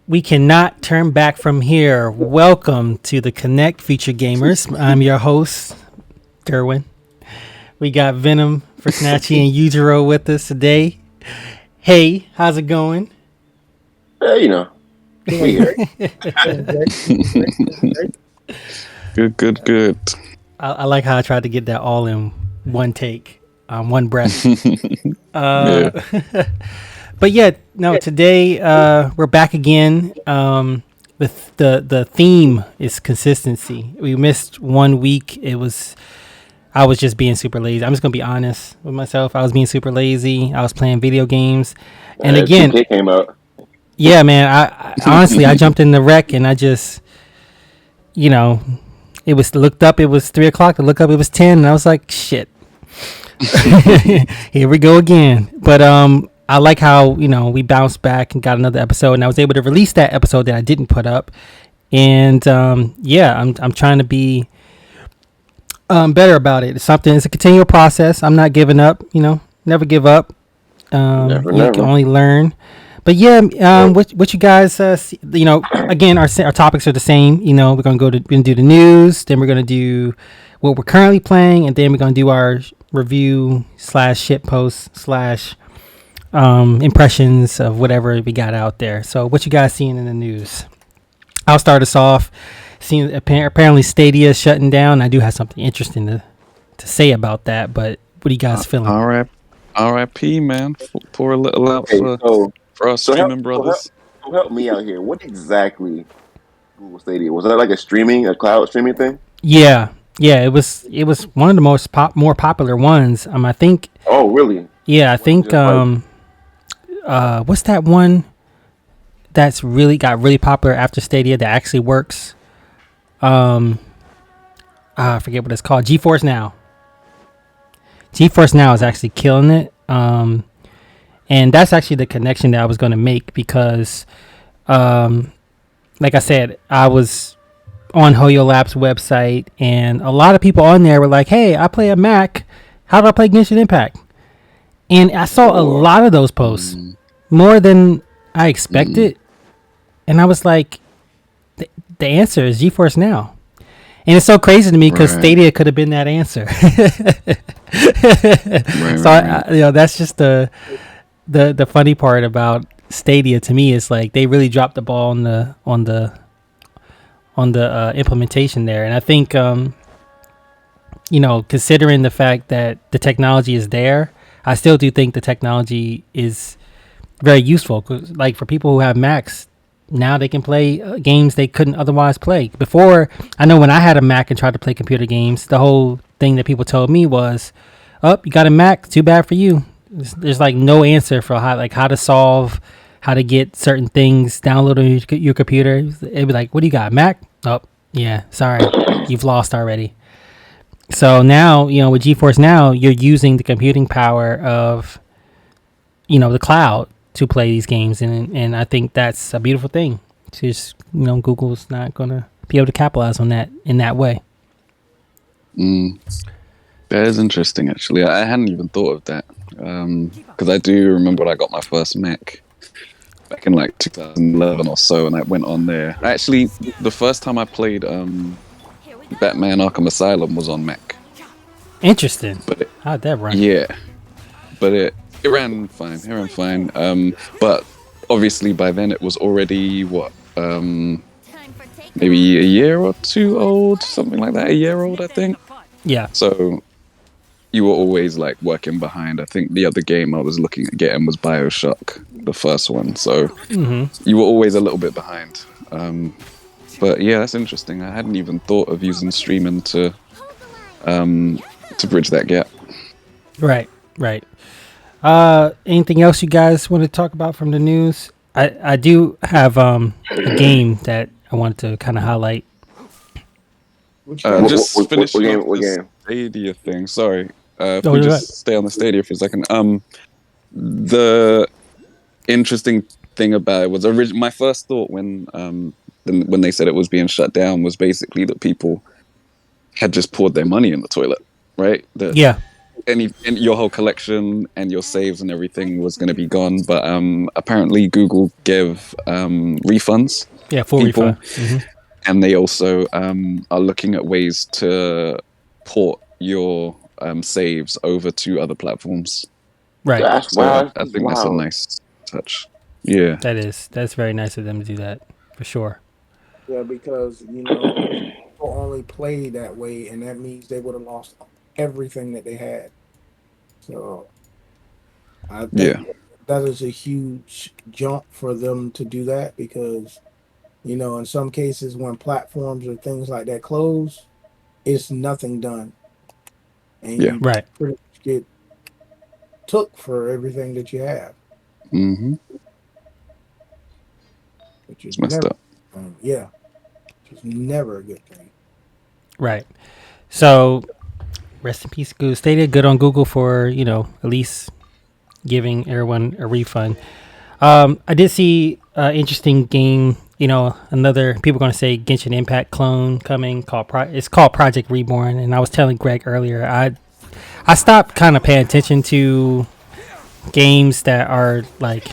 We cannot turn back from here. Welcome to the Connect Feature Gamers. I'm your host, Gerwin. We got Venom, Snatchy, and Yujiro with us today. Hey, how's it going? You know, we here. Good. I like how I tried to get that all in one take, one breath. Yeah. But yeah, no. Today we're back again. The theme is consistency. We missed 1 week. I was just being super lazy. I'm just gonna be honest with myself. I was being super lazy. I was playing video games, and again, 2K came out. yeah, man. I honestly, I jumped in the wreck and I just, you know, it was looked up. It was 3 o'clock. I looked up. It was 10, and I was like, shit. Here we go again. But I like how we bounced back and got another episode, and I was able to release that episode that I didn't put up. And yeah, I'm trying to be better about it. It's a continual process. I'm not giving up. Never give up. Never. You can only learn. But yeah, what you guys, again, our topics are the same. We're gonna do the news, then we're gonna do what we're currently playing, and then we're gonna do our review / shit post / impressions of whatever we got out there. So, what you guys seeing in the news? I'll start us off. Seeing apparently Stadia is shutting down. I do have something interesting to say about that. But what are you guys feeling? R.I.P. man. Pour a little out for our streaming brothers. Help me out here. What exactly Google Stadia was? That like a cloud streaming thing? Yeah. It was one of the more popular ones. I think. Oh, really? Yeah, I think. What's that one that's got really popular after Stadia that actually works? I forget what it's called. GeForce Now. GeForce Now is actually killing it. And that's actually the connection that I was going to make because, like I said, I was on Hoyo Labs website, and a lot of people on there were like, "Hey, I play a Mac. How do I play Genshin Impact?" And I saw a lot of those posts, more than I expected. And I was like, the answer is GeForce Now. And it's so crazy to me because Stadia could have been that answer. So that's just the funny part about Stadia to me is like they really dropped the ball on the implementation there. And I think considering the fact that the technology is there, I still do think the technology is very useful. 'Cause, like for people who have Macs, now they can play games they couldn't otherwise play. Before, I know when I had a Mac and tried to play computer games, the whole thing that people told me was, "Oh, you got a Mac? Too bad for you." There's like no answer for how to solve, how to get certain things downloaded on your computer. It'd be like, "What do you got, Mac?" Oh, yeah, sorry, you've lost already. So now, with GeForce Now, you're using the computing power of, the cloud to play these games, and I think that's a beautiful thing. It's just, Google's not gonna be able to capitalize on that in that way. That is interesting, actually. I hadn't even thought of that because I do remember when I got my first Mac back in like 2011 or so, and I went on there. Actually, the first time I played Batman Arkham Asylum was on Mac. Interesting. How'd that run? Yeah, but it ran fine. But obviously by then it was already maybe a year or two old, something like that. A year old, I think. Yeah. So you were always like working behind. I think the other game I was looking at getting was BioShock, the first one. So you were always a little bit behind. But yeah, that's interesting. I hadn't even thought of using streaming to bridge that gap. Right. Anything else you guys want to talk about from the news? I do have a game that I wanted to kind of highlight. Just finish what game? the Stadia thing. Sorry. If we just stay on the Stadia for a second. The interesting thing about it was my first thought when they said it was being shut down was basically that people had just poured their money in the toilet, right? Yeah. and your whole collection and your saves and everything was going to be gone. But apparently Google gave refunds Yeah, to full refund. people, and they also are looking at ways to port your saves over to other platforms. Right. That's So wow. I That's think that's a wild. nice touch. Yeah, That's very nice of them to do that for sure. Yeah, because people only play that way, and that means they would have lost everything that they had. So I think yeah, that is a huge jump for them to do that because in some cases when platforms or things like that close, it's nothing done, and yeah. you Right. pretty much get took for everything that you have, Hmm. which is It's messed never, up. yeah, which is never a good thing. Right. So rest in peace, Google Stadia. Good on Google for at least giving everyone a refund. I did see interesting game. Another people are going to say Genshin Impact clone coming called it's called Project Reborn. And I was telling Greg earlier, I stopped kind of paying attention to games that are like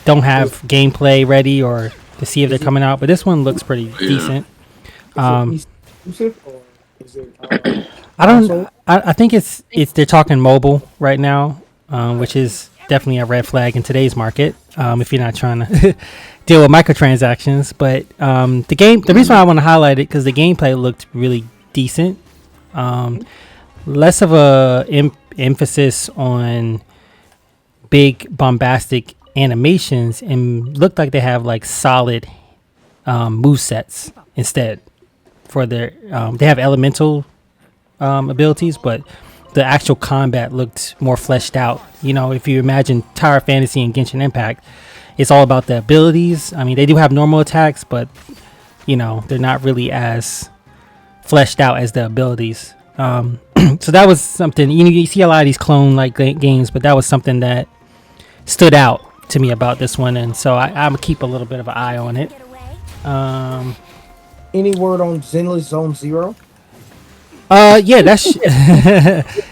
don't have Is, gameplay ready or to see if they're is it coming out. But this one looks pretty Yeah. decent. is it Um, PC exclusive or is it I don't. console? I think it's they're talking mobile right now, which is definitely a red flag in today's market. If you're not trying to deal with microtransactions, but the reason why I want to highlight it because the gameplay looked really decent. Um, less of a emphasis on big bombastic animations and looked like they have like solid move sets instead for their they have elemental abilities, but the actual combat looked more fleshed out. If you imagine Tower Fantasy and Genshin Impact, it's all about the abilities. I mean, they do have normal attacks, but they're not really as fleshed out as the abilities. So that was something. You see a lot of these clone like games, but that was something that stood out to me about this one, and so I'm gonna keep a little bit of an eye on it. Um, Any word on Zenless Zone Zero? Yeah, that's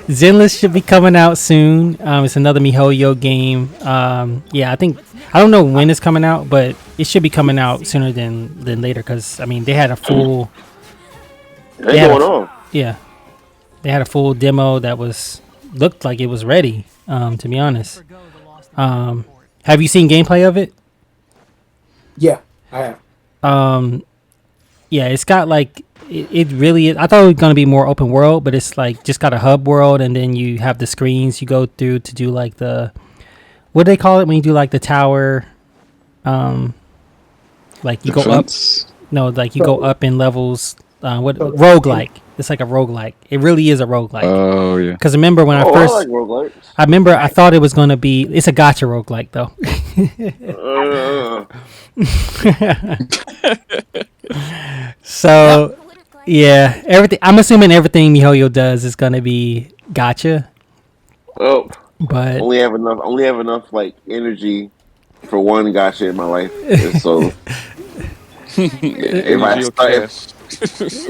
Zenless should be coming out soon. It's another MiHoYo game. Yeah, I don't know when it's coming out, but it should be coming out sooner than later. Because I mean, they had a full, It they ain't had going a on. yeah, they had a full demo that looked like it was ready. To be honest, have you seen gameplay of it? Yeah, I have. Um, yeah, it's got like it really is. I thought it was gonna be more open world, but it's like just got a hub world, and then you have the screens you go through to do like what do they call it when you do like the tower, um, like you go up. Defense. No, like you go So, up in levels. What so roguelike? It's like a roguelike. It really is a roguelike. Oh yeah. Because remember when Oh, I like roguelikes. I thought it was gonna be. It's a gotcha roguelike though. Uh, So yeah, everything. I'm assuming everything MiHoYo does is gonna be gotcha, oh, but only have enough like energy for one gotcha in my life. And so if I Energy or start, cash.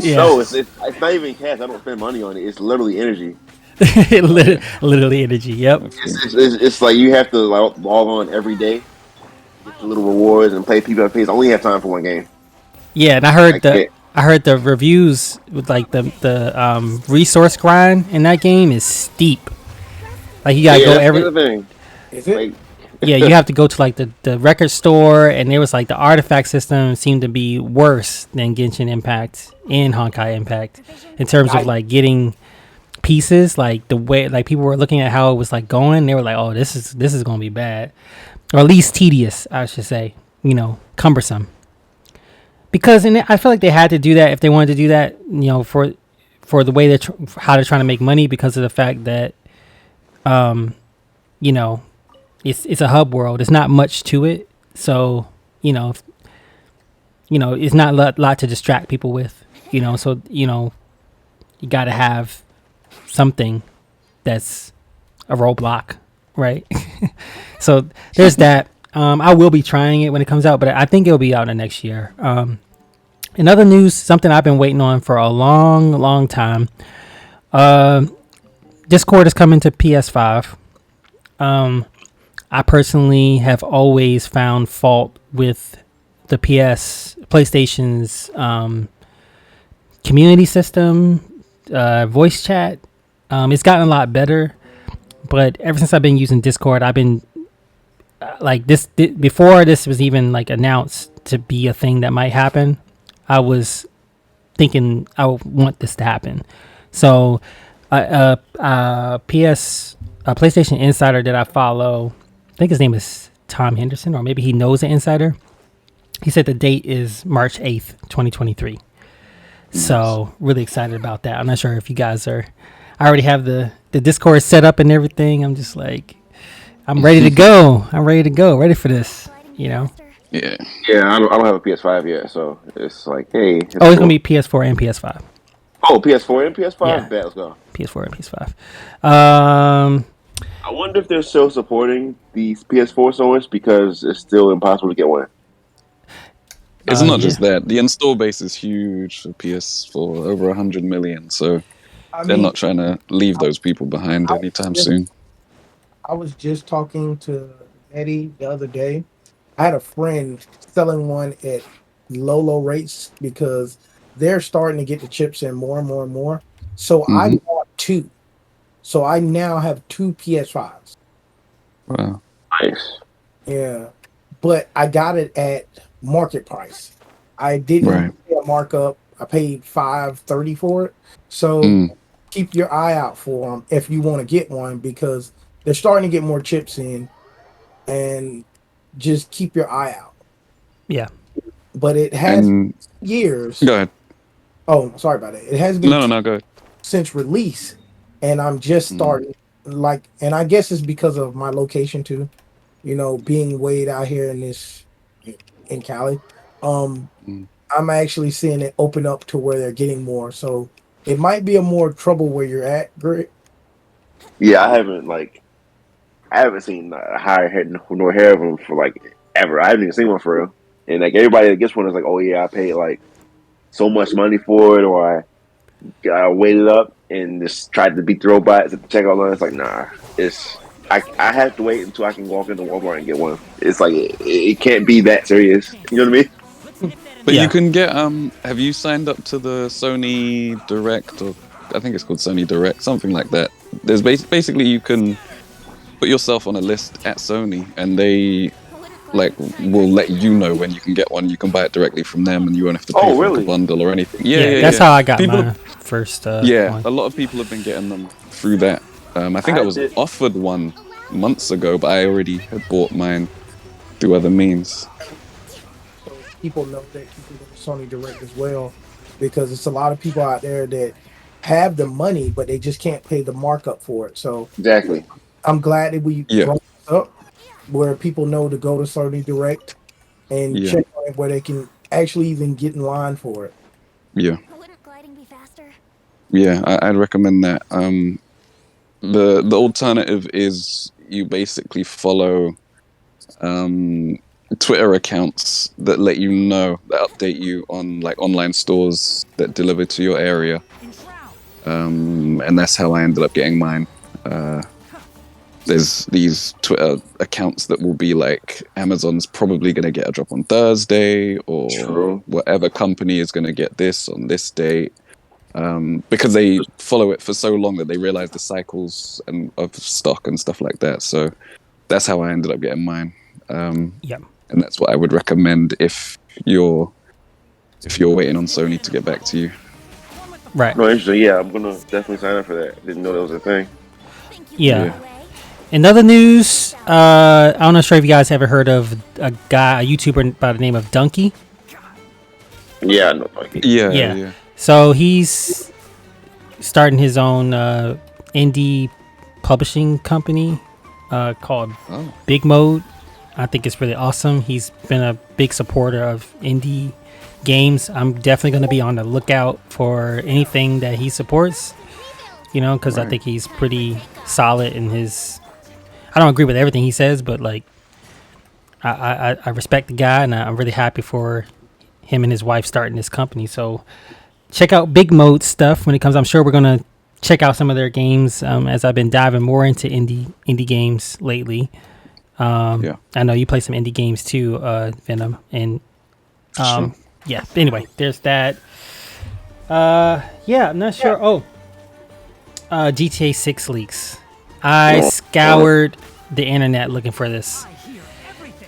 yeah, no, it's not even cash. I don't spend money on it. It's literally energy. Okay. literally energy. Yep. Okay. It's like you have to like log on every day, get your little rewards, and play PvP. I only have time for one game. Yeah, and I can't. I heard the reviews with like the resource grind in that game is steep. Like you gotta Yeah, go that's the every other thing. is it? Like, yeah, you have to go to like the record store, and there was like the artifact system seemed to be worse than Genshin Impact and Honkai Impact in terms of I like getting pieces. Like the way like people were looking at how it was like going, they were like, "Oh, this is gonna be bad," or at least tedious, I should say. Cumbersome. Because I feel like they had to do that if they wanted to do that. For the way how they're trying to make money because of the fact that, um, you know, it's a hub world. It's not much to it, so it's not a lot to distract people with. So you got to have something that's a roadblock, right? So there's that. I will be trying it when it comes out, but I think it'll be out in the next year. In other news, something I've been waiting on for a long, long time. Discord is coming to PS5. I personally have always found fault with the PlayStation's community system, voice chat. It's gotten a lot better, but ever since I've been using Discord, I've been like this before this was even like announced to be a thing that might happen. I was thinking I would want this to happen. So, PlayStation Insider that I follow, I think his name is Tom Henderson, or maybe he knows the Insider. He said the date is March 8th, 2023. So really excited about that. I'm not sure if you guys are. I already have the Discord set up and everything. I'm just like, I'm ready to go. Ready for this. You know. Yeah. Yeah, I don't have a PS5 yet, so it's like, hey. It's cool. Gonna be PS4 and PS5. Oh, PS4 and PS5. Yeah. Bet, let's go. PS4 and PS5. I wonder if they're still supporting these PS4 so much because it's still impossible to get one. It's not just that. The install base is huge for PS4, over 100 million. So they're not trying to leave those people behind anytime soon. I was just talking to Eddie the other day. I had a friend selling one at low rates because they're starting to get the chips in more and more and more. So I bought two. So I now have two PS5s. Wow. Nice. Yeah. But I got it at market price. I didn't pay a markup. I paid $530 for it. So keep your eye out for them if you want to get one because they're starting to get more chips in, and just keep your eye out. Yeah. But it has years. Go ahead. Oh, sorry about it. It has been No, go ahead. Since release, and I'm just starting and I guess it's because of my location too. You know, being way out here in Cali. I'm actually seeing it open up to where they're getting more. So it might be a more trouble where you're at, Greg. Yeah, I haven't seen a higher head nor hair of them for like ever. I haven't even seen one for real. And like everybody that gets one is like, oh yeah, I paid like so much money for it, or I waited up and just tried to beat the robots at the checkout line. It's like, nah, I have to wait until I can walk into Walmart and get one. It's like it can't be that serious. You know what I mean? But you can get have you signed up to the Sony Direct, or I think it's called Sony Direct, something like that. There's basically you can put yourself on a list at Sony and they like will let you know when you can get one. You can buy it directly from them and you won't have to pay for like a bundle or anything. Yeah, that's how I got my first one. A lot of people have been getting them through that. I think I was offered one months ago, but I already had bought mine through other means. So people know that you can go to Sony Direct as well, because it's a lot of people out there that have the money, but they just can't pay the markup for it. So exactly, I'm glad that we brought this up where people know to go to Sony Direct and check on it where they can actually even get in line for it. Yeah. Yeah, I'd recommend that. The alternative is you basically follow Twitter accounts that let you know, that update you on like online stores that deliver to your area. And that's how I ended up getting mine. There's these Twitter accounts that will be like, Amazon's probably going to get a drop on Thursday, or whatever company is going to get this on this date. Because they follow it for so long that they realize the cycles of stock and stuff like that. So that's how I ended up getting mine. And that's what I would recommend if you're waiting on Sony to get back to you. Right. No, interesting. Yeah, I'm gonna definitely sign up for that. Didn't know that was a thing. Yeah. In other news, I'm not sure if you guys ever heard of a YouTuber by the name of Donkey. Yeah, I know Donkey. Yeah. So he's starting his own indie publishing company called Big Mode. I think it's really awesome. He's been a big supporter of indie games. I'm definitely going to be on the lookout for anything that he supports, you know, because I think he's pretty solid in his... I don't agree with everything he says, but like I respect the guy, and I'm really happy for him and his wife starting this company. So check out Big Mode stuff when it comes. I'm sure we're going to check out some of their games as I've been diving more into indie games lately. Yeah, I know you play some indie games too, Venom, and sure. yeah. Anyway, there's that. Yeah, I'm not sure. Oh, GTA 6 leaks. I Oh, scoured the internet looking for this.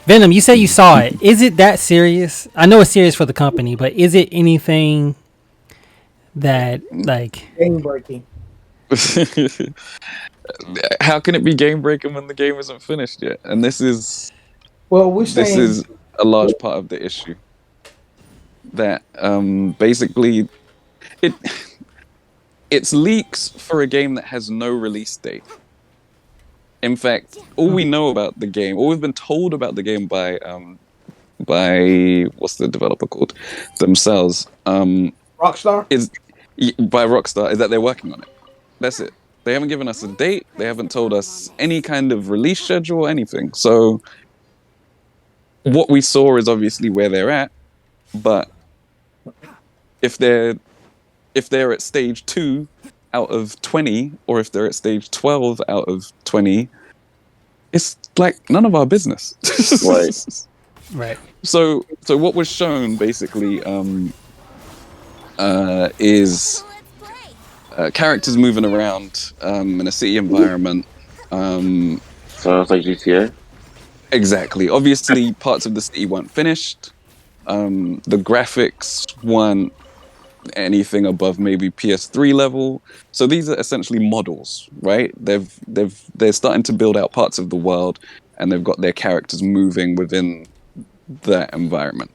Venom, you say you saw it. Is it that serious? I know it's serious for the company, but is it anything that like? Game breaking. How can it be game breaking when the game isn't finished yet? And Well, we're this saying is a large part of the issue. That basically it it's leaks for a game that has no release date. In fact, all we know about the game, all we've been told about the game by what's the developer called themselves, Rockstar. is by Rockstar, is that they're working on it. That's it. They haven't given us a date. They haven't told us any kind of release schedule or anything. So what we saw is obviously where they're at, but if they're at stage 2 out of 20, or if they're at stage 12 out of 20, it's like none of our business. Right. Right. So what was shown basically is characters moving around in a city environment. Sounds like GTA. Exactly. Obviously, parts of the city weren't finished. The graphics weren't anything above maybe PS3 level. So these are essentially models, right? They're starting to build out parts of the world, and they've got their characters moving within that environment.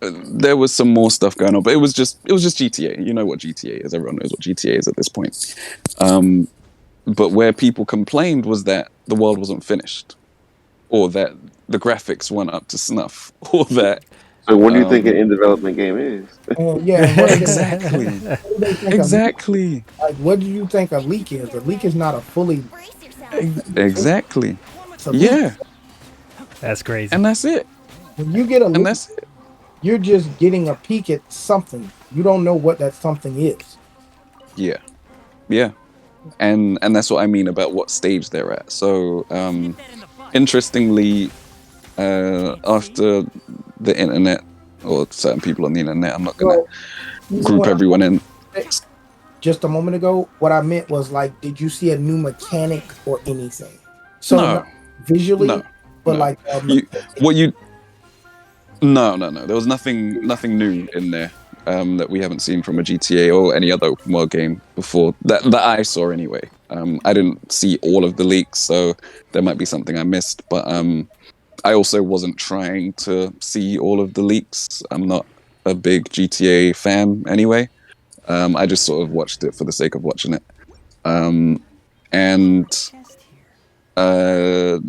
There was some more stuff going on, but it was just GTA. You know what GTA is. Everyone knows what GTA is at this point. But where people complained was that the world wasn't finished, or that the graphics weren't up to snuff, or that So what do you think an in development game is? Yeah, and what do exactly, they think exactly, like, what do you think a leak is? A leak is not a fully. exactly. It's a leak. Yeah, That's crazy. and that's it. When you get a And leak, that's it. you're just getting a peek at something. You don't know what that something is. Yeah, yeah. And that's what I mean about what stage they're at. So interestingly, after the internet, or certain people on the internet, I'm not gonna Well, group everyone in. just a moment ago, what I meant was like, did you see a new mechanic or anything? So No, not visually, no, but no. like No. There was nothing new in there that we haven't seen from a GTA or any other open world game before that I saw anyway. I didn't see all of the leaks, so there might be something I missed. But I also wasn't trying to see all of the leaks. I'm not a big GTA fan anyway. I just sort of watched it for the sake of watching it. And the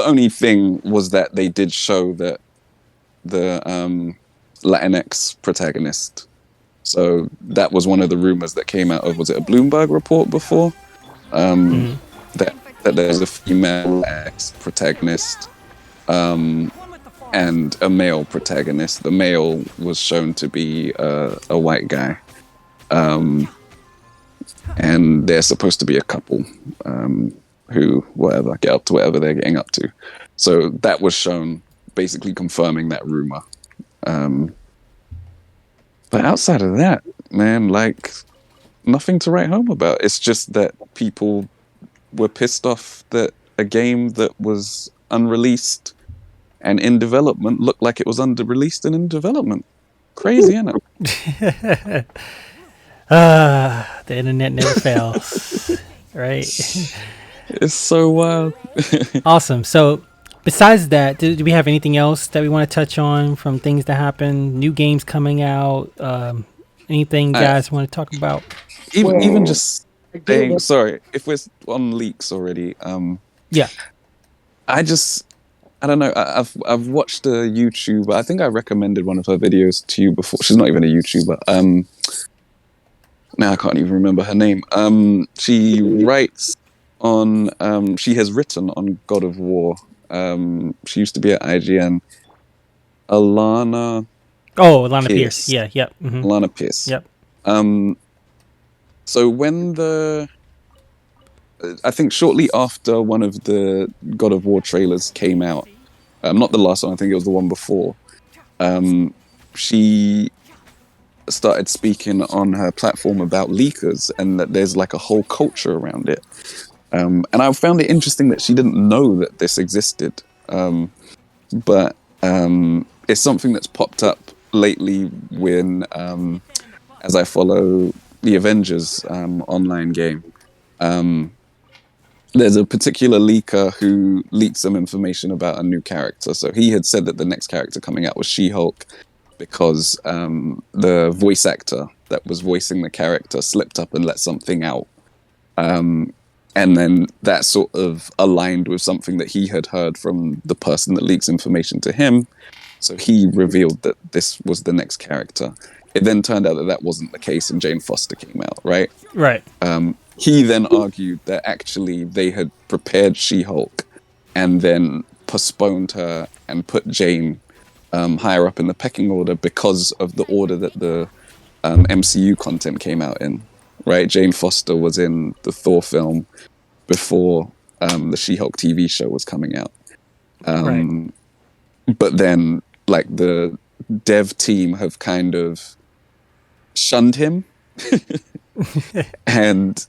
only thing was that they did show that the Latinx protagonist. So that was one of the rumors that came out of, was it a Bloomberg report before? That there's a female Latinx protagonist and a male protagonist. The male was shown to be a white guy. And they're supposed to be a couple who, whatever, get up to whatever they're getting up to. So that was shown, basically confirming that rumor. But outside of that, man, like, nothing to write home about. It's just that people were pissed off that a game that was unreleased and in development looked like it was under-released and in development. Crazy, isn't it? The internet never fails, right? It's so wild. Awesome. So, besides that, do we have anything else that we want to touch on from things that happen? New games coming out? Anything guys want to talk about? Even just saying, sorry, if we're on leaks already, Yeah. I don't know. I've watched a YouTuber. I think I recommended one of her videos to you before. She's not even a YouTuber. Now I can't even remember her name. She writes on. She has written on God of War. She used to be at IGN. Alana Pierce. Yeah. Yep. Mm-hmm. Alana Pierce. Yep. So I think shortly after one of the God of War trailers came out, not the last one, I think it was the one before, she started speaking on her platform about leakers and that there's like a whole culture around it. And I found it interesting that she didn't know that this existed. But it's something that's popped up lately when, as I follow the Avengers online game. There's a particular leaker who leaked some information about a new character. So he had said that the next character coming out was She-Hulk because the voice actor that was voicing the character slipped up and let something out. And then that sort of aligned with something that he had heard from the person that leaks information to him. So he revealed that this was the next character. It then turned out that that wasn't the case, and Jane Foster came out, right? Right. He then argued that actually they had prepared She-Hulk and then postponed her and put Jane higher up in the pecking order because of the order that the MCU content came out in, right? Jane Foster was in the Thor film before the She-Hulk TV show was coming out. Right. But then, like, the dev team have kind of shunned him. And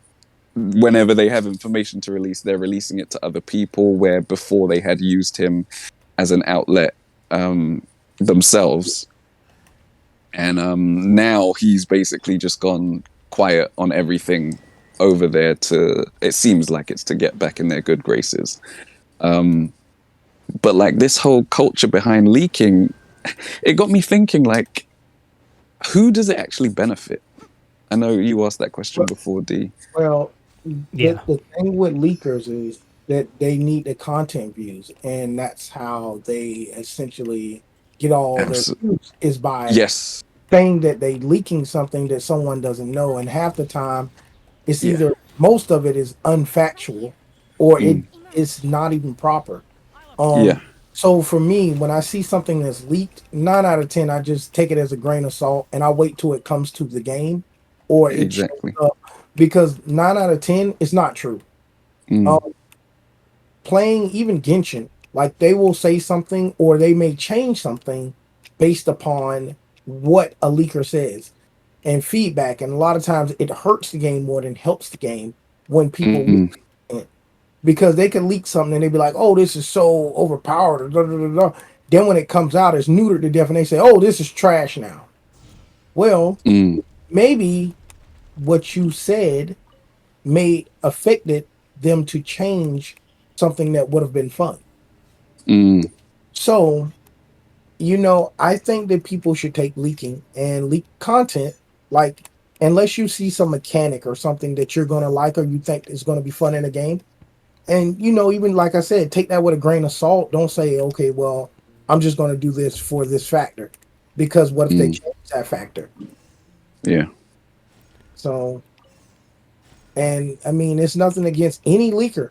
whenever they have information to release, they're releasing it to other people, where before they had used him as an outlet themselves. And now he's basically just gone quiet on everything over there it seems like it's to get back in their good graces. But like this whole culture behind leaking, it got me thinking, like, who does it actually benefit? I know you asked that question before, D. Well, Yeah. the thing with leakers is that they need the content views, and that's how they essentially get all their Abs- views is by yes. saying that they leaking something that someone doesn't know, and half the time it's Yeah. either most of it is unfactual or Mm. it's not even proper. Yeah. So for me, when I see something that's leaked, 9 out of 10, I just take it as a grain of salt and I wait till it comes to the game or it shows Exactly. up, because 9 out of 10 is not true. Mm. Um, Playing even Genshin, like they will say something or they may change something based upon what a leaker says and feedback. And a lot of times it hurts the game more than helps the game when people leak Mm. it, because they can leak something and they be like, "Oh, this is so overpowered." Or da, da, da, da. Then when it comes out, it's neutered to death, and they say, "Oh, this is trash now." Well, Mm. maybe what you said may affected them to change something that would have been fun. Mm. So, I think that people should take leaking and leak content, like, unless you see some mechanic or something that you're going to like or you think is going to be fun in a game. And, even like I said, take that with a grain of salt. Don't say, okay, well, I'm just going to do this for this factor. Because what if they Mm. change that factor? Yeah. So, and I mean, it's nothing against any leaker.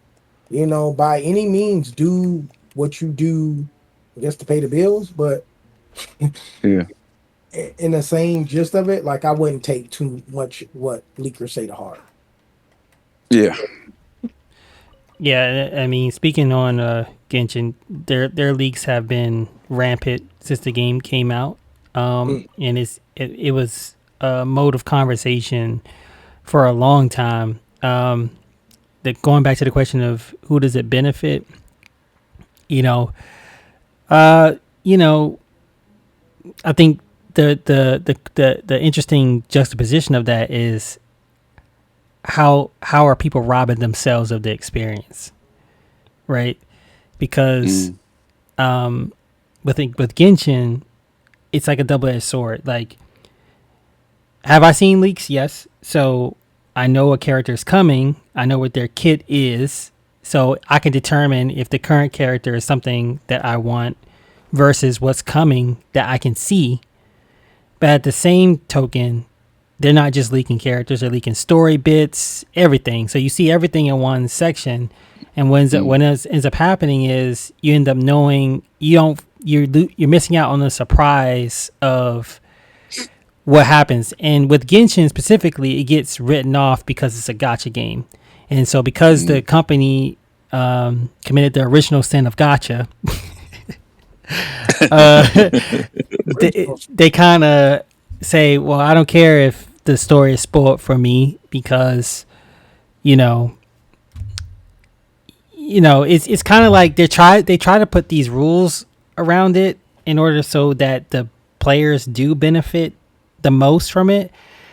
By any means, do what you do, I guess, to pay the bills. But Yeah. in the same gist of it, like, I wouldn't take too much what leakers say to heart. Yeah. Yeah. I mean, speaking on Genshin, their leaks have been rampant since the game came out. And it was a mode of conversation for a long time. Going back to the question of who does it benefit, you know, uh, you know, I think the interesting juxtaposition of that is how are people robbing themselves of the experience, right? Because Mm. with Genshin, it's like a double-edged sword. Like, have I seen leaks? Yes. So I know a character is coming. I know what their kit is. So I can determine if the current character is something that I want versus what's coming that I can see. But at the same token, they're not just leaking characters, they're leaking story bits, everything. So you see everything in one section. And what ends up happening is you end up knowing you're missing out on the surprise of what happens. And with Genshin specifically, it gets written off because it's a gotcha game. And so because the Mm. company committed the original sin of gotcha, uh, Original. they kind of say, well, I don't care if the story is spoiled for me because, you know, it's kind of like they try to put these rules around it in order so that the players do benefit the most from it.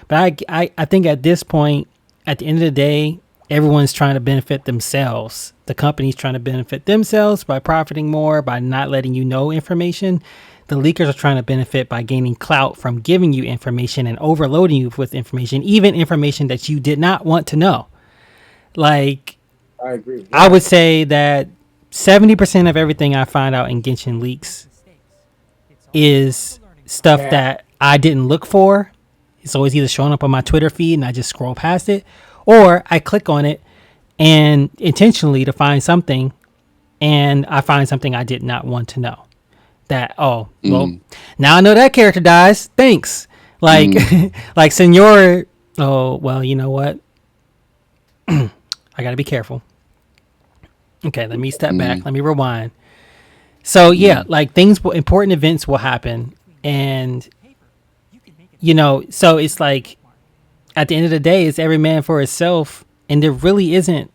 But I think at this point, at the end of the day, everyone's trying to benefit themselves. The company's trying to benefit themselves by profiting more by not letting you know information. The leakers are trying to benefit by gaining clout from giving you information and overloading you with information, even information that you did not want to know. Like, I agree. I would say that 70% of everything I find out in Genshin leaks is stuff Yeah. that I didn't look for. It's always either showing up on my Twitter feed and I just scroll past it, or I click on it and intentionally to find something, and I find something I did not want to know. That, oh well, Mm. now I know that character dies. Thanks. Like Mm. like Senor. Oh well, you know what? I gotta be careful. Okay, let me step back. Mm. Let me rewind. So yeah, Mm. like important events will happen, and so it's like at the end of the day, it's every man for himself, and there really isn't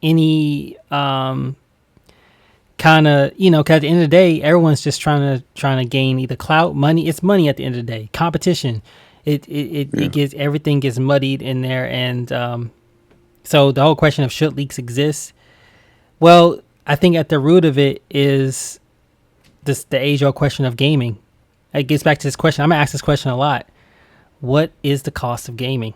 any kind of because at the end of the day, everyone's just trying to gain either clout, money. It's money at the end of the day. Competition. It Yeah. gets everything gets muddied in there, and so the whole question of should leaks exist? Well, I think at the root of it is this the age old question of gaming. It gets back to this question. I'm gonna ask this question a lot. What is the cost of gaming?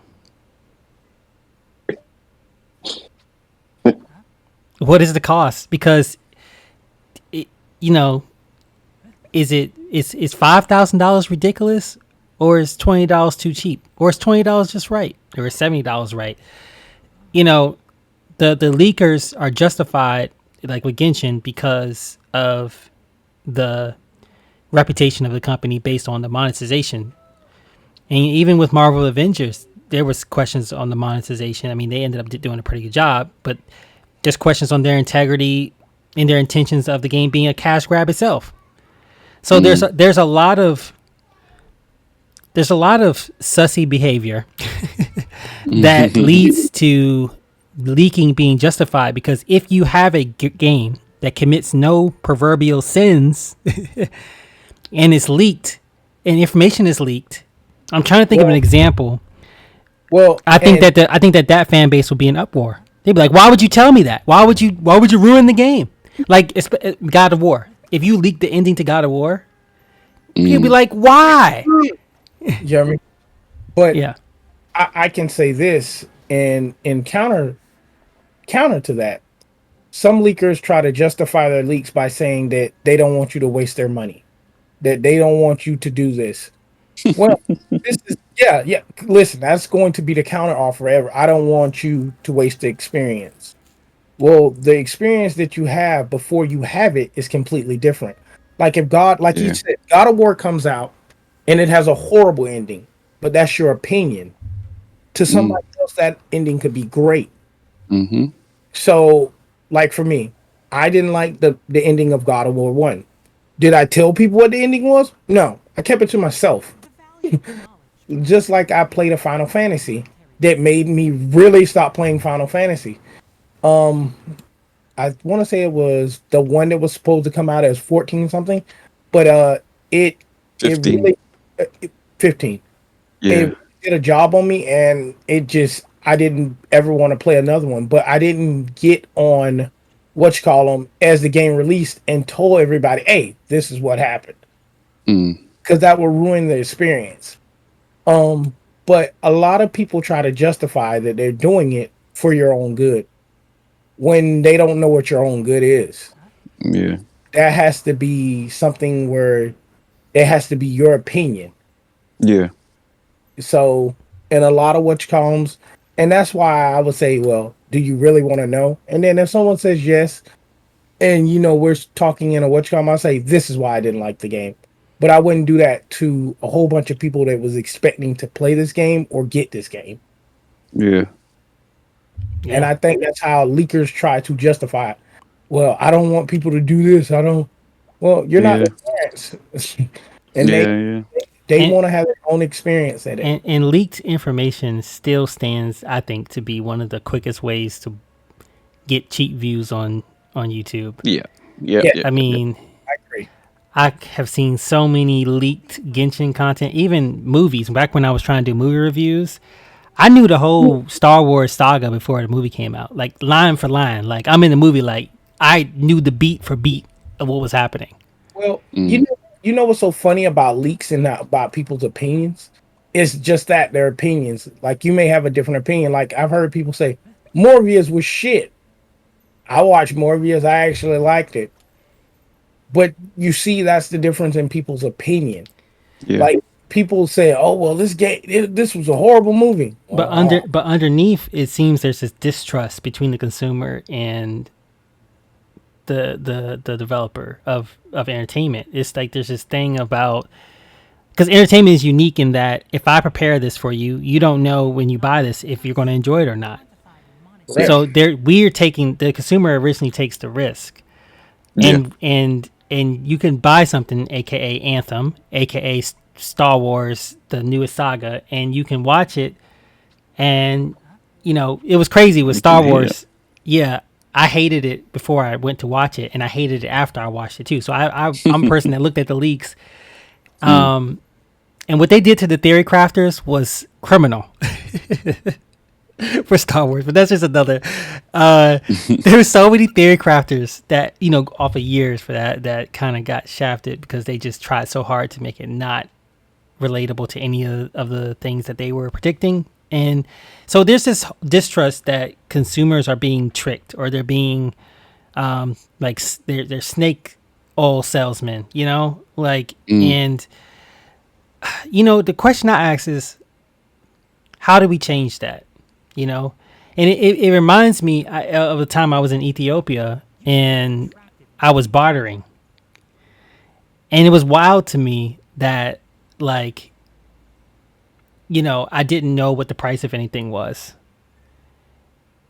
What is the cost? Because it, you know, is $5,000 ridiculous, or is $20 too cheap, or is $20 just right, or is $70 right? You know, the leakers are justified, like with Genshin, because of the reputation of the company based on the monetization. And even with Marvel Avengers, there was questions on the monetization. I mean, they ended up doing a pretty good job, but just questions on their integrity and their intentions of the game being a cash grab itself. So Mm. there's a lot of sussy behavior that leads to leaking being justified, because if you have a game that commits no proverbial sins and is leaked and information is leaked, I'm trying to think of an Well, example. well, and I think that fan base will be in uproar. They'd be like, "Why would you tell me that? Why would you ruin the game?" Like God of War. If you leak the ending to God of War, you'd be Mm. like, "Why?" Jeremy, but Yeah. I can say this in counter to that. Some leakers try to justify their leaks by saying that they don't want you to waste their money, that they don't want you to do this. Well, this is yeah. Listen, that's going to be the counter offer ever. I don't want you to waste the experience. Well, the experience that you have before you have it is completely different. Like if God, like you Yeah. said, God of War comes out and it has a horrible ending, but that's your opinion. To Mm. somebody else, that ending could be great. Mm-hmm. So, like for me, I didn't like the ending of God of War One. Did I tell people what the ending was? No, I kept it to myself. Just like I played a Final Fantasy that made me really stop playing Final Fantasy. Um, I want to say it was the one that was supposed to come out as 14 something, but it it 15. really 15. Yeah. It did a job on me, and it just I didn't ever want to play another one. But I didn't get on what you call them as the game released and told everybody, "Hey, this is what happened," Mm. because that will ruin the experience. But a lot of people try to justify that they're doing it for your own good when they don't know what your own good is. Yeah. That has to be something where it has to be your opinion. Yeah. So, and a lot of what comes, and that's why I would say, well, do you really want to know? And then if someone says yes, and we're talking in a what you call, I say this is why I didn't like the game. but I wouldn't do that to a whole bunch of people that was expecting to play this game or get this game. Yeah. And I think that's how leakers try to justify it. Well, I don't want people to do this. I don't. Well, you're not Yeah. the parents, and Yeah. Yeah. they And, want to have their own experience at it. and leaked information still stands, I think, to be one of the quickest ways to get cheap views on YouTube. Yeah. Yeah. Yeah. Yeah. I mean, I agree. I have seen so many leaked Genshin content, even movies. Back when I was trying to do movie reviews, I knew the whole Star Wars saga before the movie came out, like line for line. Like I'm in the movie, like I knew the beat for beat of what was happening. Well, you know what's so funny about leaks and about people's opinions? It's just that their opinions. Like you may have a different opinion. Like I've heard people say Morbius was shit. I watched Morbius. I actually liked it. But you see, that's the difference in people's opinion. Yeah. Like people say, "Oh well, this was a horrible movie." But underneath, it seems there's this distrust between the consumer and the developer of entertainment. It's like there's this thing about, because entertainment is unique in that if I prepare this for you, you don't know when you buy this if you're going to enjoy it or not. Right. So the consumer originally takes the risk, and you can buy something, aka Anthem, aka Star Wars, the newest saga, and you can watch it. And it was crazy with Star Wars. Yeah, I hated it before I went to watch it, and I hated it after I watched it too. So I'm a person that looked at the leaks. And what they did to the theory crafters was criminal for Star Wars. But that's just another. There were so many theory crafters that off of years for that kind of got shafted because they just tried so hard to make it not relatable to any of the things that they were predicting. And so there's this distrust that consumers are being tricked, or they're being like they're snake oil salesmen, and the question I ask is, how do we change that? And it reminds me of the time I was in Ethiopia and I was bartering, and it was wild to me that I didn't know what the price of anything was.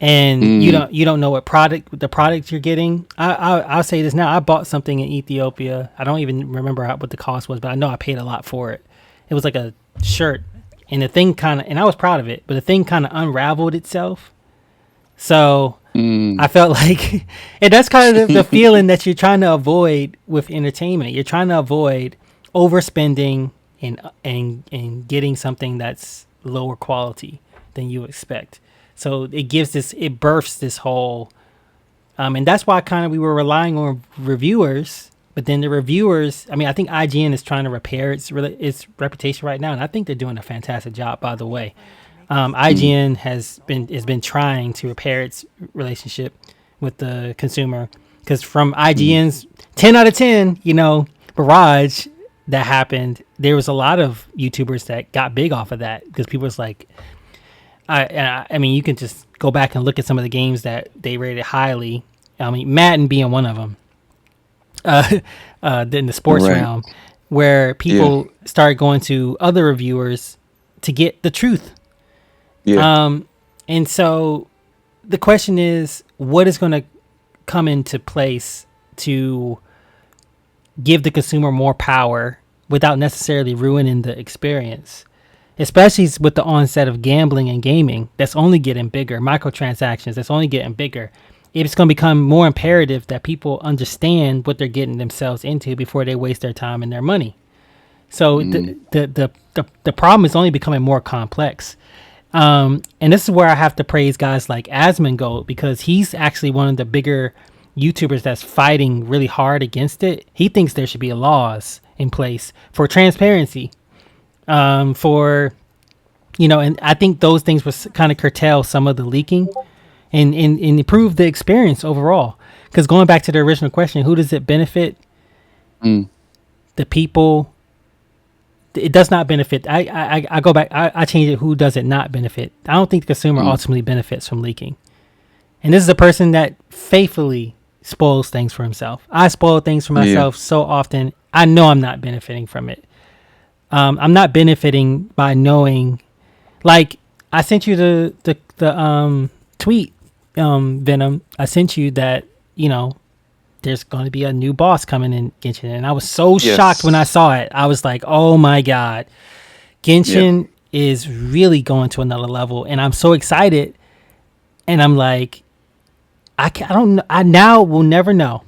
And you don't know what the product you're getting. I'll say this now. I bought something in Ethiopia. I don't even remember what the cost was, but I know I paid a lot for it. It was like a shirt, and the thing and I was proud of it, but the thing kind of unraveled itself. So I felt like, and that's kind of the feeling that you're trying to avoid with entertainment. You're trying to avoid overspending and getting something that's lower quality than you expect. So it births this whole, and that's why we were relying on reviewers. But then the reviewers, I think IGN is trying to repair its reputation right now, and I think they're doing a fantastic job. By the way, IGN has been trying to repair its relationship with the consumer, because from IGN's 10 out of 10, barrage that happened, there was a lot of YouTubers that got big off of that, because people was like, I mean, you can just go back and look at some of the games that they rated highly. Madden being one of them. In the sports realm, where people started going to other reviewers to get the truth. Yeah. And so the question is, what is going to come into place to give the consumer more power without necessarily ruining the experience? Especially with the onset of gambling and gaming, that's only getting bigger. Microtransactions, that's only getting bigger. It's going to become more imperative that people understand what they're getting themselves into before they waste their time and their money. So the problem is only becoming more complex. And this is where I have to praise guys like Asmongold, because he's actually one of the bigger YouTubers that's fighting really hard against it. He thinks there should be laws in place for transparency. And I think those things would kind of curtail some of the leaking and improve the experience overall. Because going back to the original question, who does it benefit? The people. It does not benefit. I go back. I change it. Who does it not benefit? I don't think the consumer ultimately benefits from leaking. And this is a person that faithfully spoils things for himself. I spoil things for myself so often. I know I'm not benefiting from it. I'm not benefiting by knowing, like, I sent you the tweet, Venom. I sent you that, you know, there's going to be a new boss coming in Genshin, and I was so shocked when I Yes. saw it. I was like, oh my god, Yeah. Genshin is really going to another level, and I'm so excited. And I'm like, I don't know. I now will never know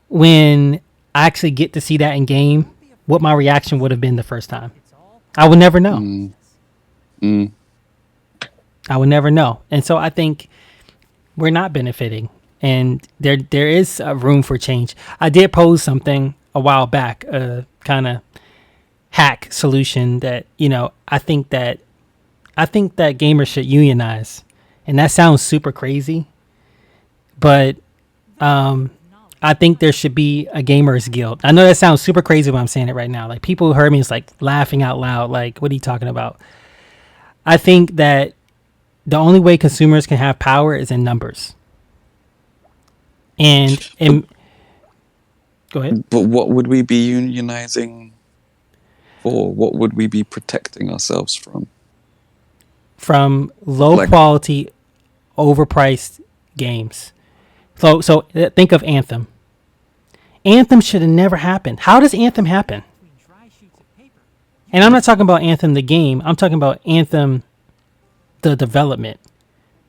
when I actually get to see that in game what my reaction would have been the first time. I would never know. Mm, mm, I would never know. And so I think we're not benefiting, and there is a room for change. I did pose something a while back, a kind of hack solution that, you know, I think that gamers should unionize, and that sounds super crazy, but I think there should be a gamers guild. I know that sounds super crazy when I'm saying it right now. Like, people who heard me is like laughing out loud. Like, what are you talking about? I think that the only way consumers can have power is in numbers. And go ahead. but what would we be unionizing for? What would we be protecting ourselves from? From low Like, quality, overpriced games. So think of Anthem. Anthem should have never happened. How does Anthem happen? And I'm not talking about Anthem the game. I'm talking about Anthem the development.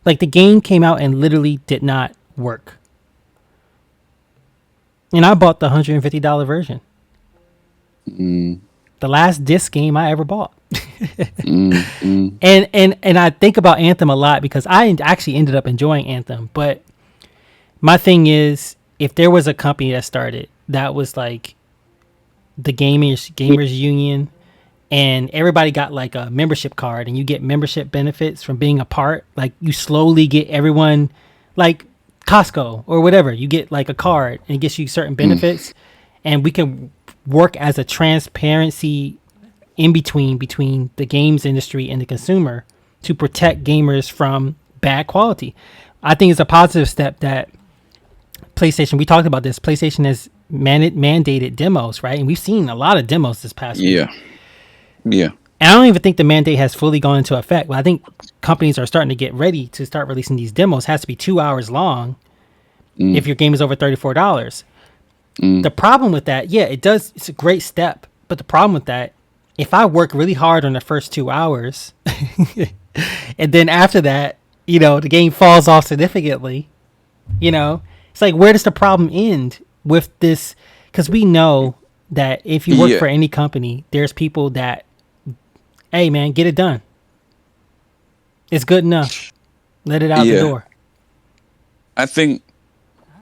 Like, the game came out and literally did not work. And I bought the $150 version. mm, The last disc game I ever bought. mm, mm, And I think about Anthem a lot because I actually ended up enjoying Anthem. But my thing is, if there was a company that started that was like the gamers union, and everybody got like a membership card, and you get membership benefits from being a part, like you slowly get everyone, like Costco or whatever, you get like a card and it gets you certain benefits, and we can work as a transparency in between the games industry and the consumer to protect gamers from bad quality. I think it's a positive step that PlayStation, we talked about this, PlayStation has mandated demos, right? And we've seen a lot of demos this past week. yeah. Yeah. And I don't even think the mandate has fully gone into effect, but I think companies are starting to get ready to start releasing these demos. It has to be 2 hours long if your game is over $34. The problem with that, yeah, it does, it's a great step, but the problem with that, if I work really hard on the first 2 hours and then after that, you know, the game falls off significantly, you know, it's like, where does the problem end with this? Because we know that if you work Yeah. for any company, there's people that, hey man, get it done. It's good enough. Let it out the Yeah. door. I think,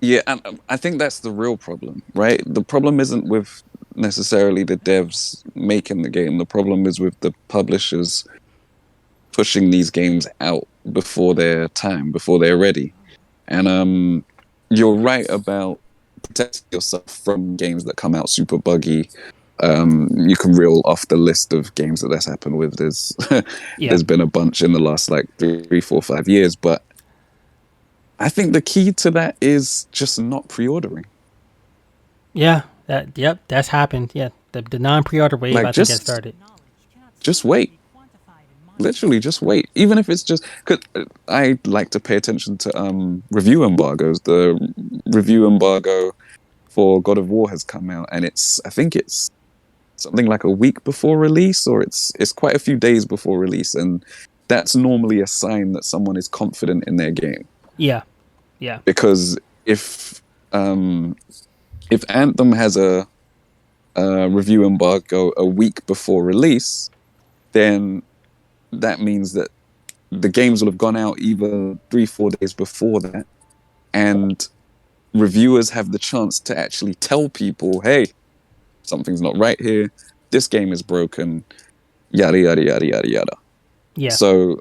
yeah, and I think that's the real problem, right? The problem isn't with necessarily the devs making the game. The problem is with the publishers pushing these games out before their time, before they're ready. And you're right about protecting yourself from games that come out super buggy. You can reel off the list of games that's happened with. There's Yeah. there's been a bunch in the last like 3, 4, 5 years, but I think the key to that is just not pre-ordering. Yeah. That's happened. Yeah. The non-pre-order wave, Like, I think, has just started. just wait. Literally, just wait. Even if it's just, cause I like to pay attention to review embargoes. The review embargo for God of War has come out, and I think it's something like a week before release, or it's quite a few days before release, and that's normally a sign that someone is confident in their game. Yeah. Yeah. Because if Anthem has a review embargo a week before release, then that means that the games will have gone out either 3-4 days before that, and reviewers have the chance to actually tell people, hey, something's not right here, this game is broken, yada yada yada yada yada. Yeah. So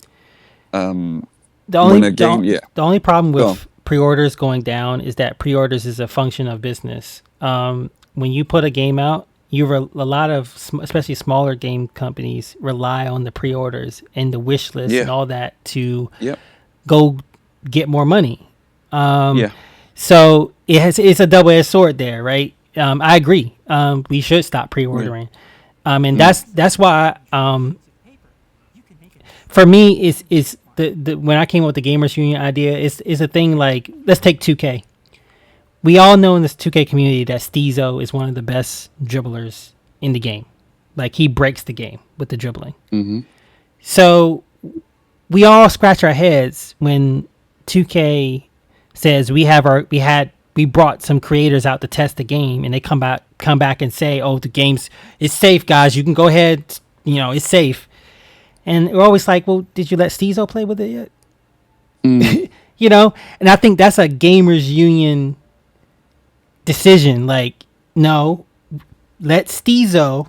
The when a game, the only problem Go on. with pre-orders going down is that pre-orders is a function of business. When you put a game out, a lot of especially smaller game companies rely on the pre-orders and the wish list and Yeah. all that to Yep. go get more money. Yeah. So it's a double-edged sword there, right? I agree. We should stop Yeah. pre-ordering. And Mm. that's why for me is the when I came up with the gamers union idea is a thing like let's take 2K. We all know in this 2K community that Steezo is one of the best dribblers in the game. Like he breaks the game with the dribbling. Hmm. So we all scratch our heads when 2K says we brought some creators out to test the game and they come back and say, "Oh, the game's it's safe, guys. You can go ahead, it's safe." And we're always like, "Well, did you let Steezo play with it yet?" Mm. And I think that's a gamers union decision. Like, no, let Steezo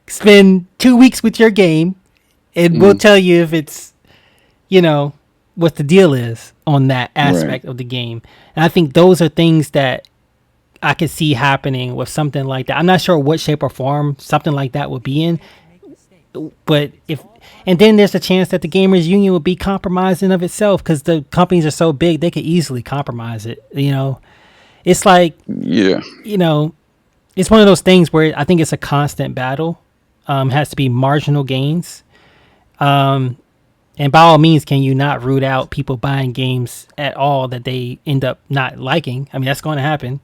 spend 2 weeks with your game, and we'll Mm. tell you if it's you know what the deal is on that Right. aspect of the game. And I think those are things that I could see happening with something like that. I'm not sure what shape or form something like that would be in, but if and then there's a chance that the gamers union would be compromised in of itself because the companies are so big they could easily compromise it. It's like Yeah. you know it's one of those things where I think it's a constant battle. Has to be marginal gains. And by all means, can you not root out people buying games at all that they end up not liking? I mean, that's going to happen.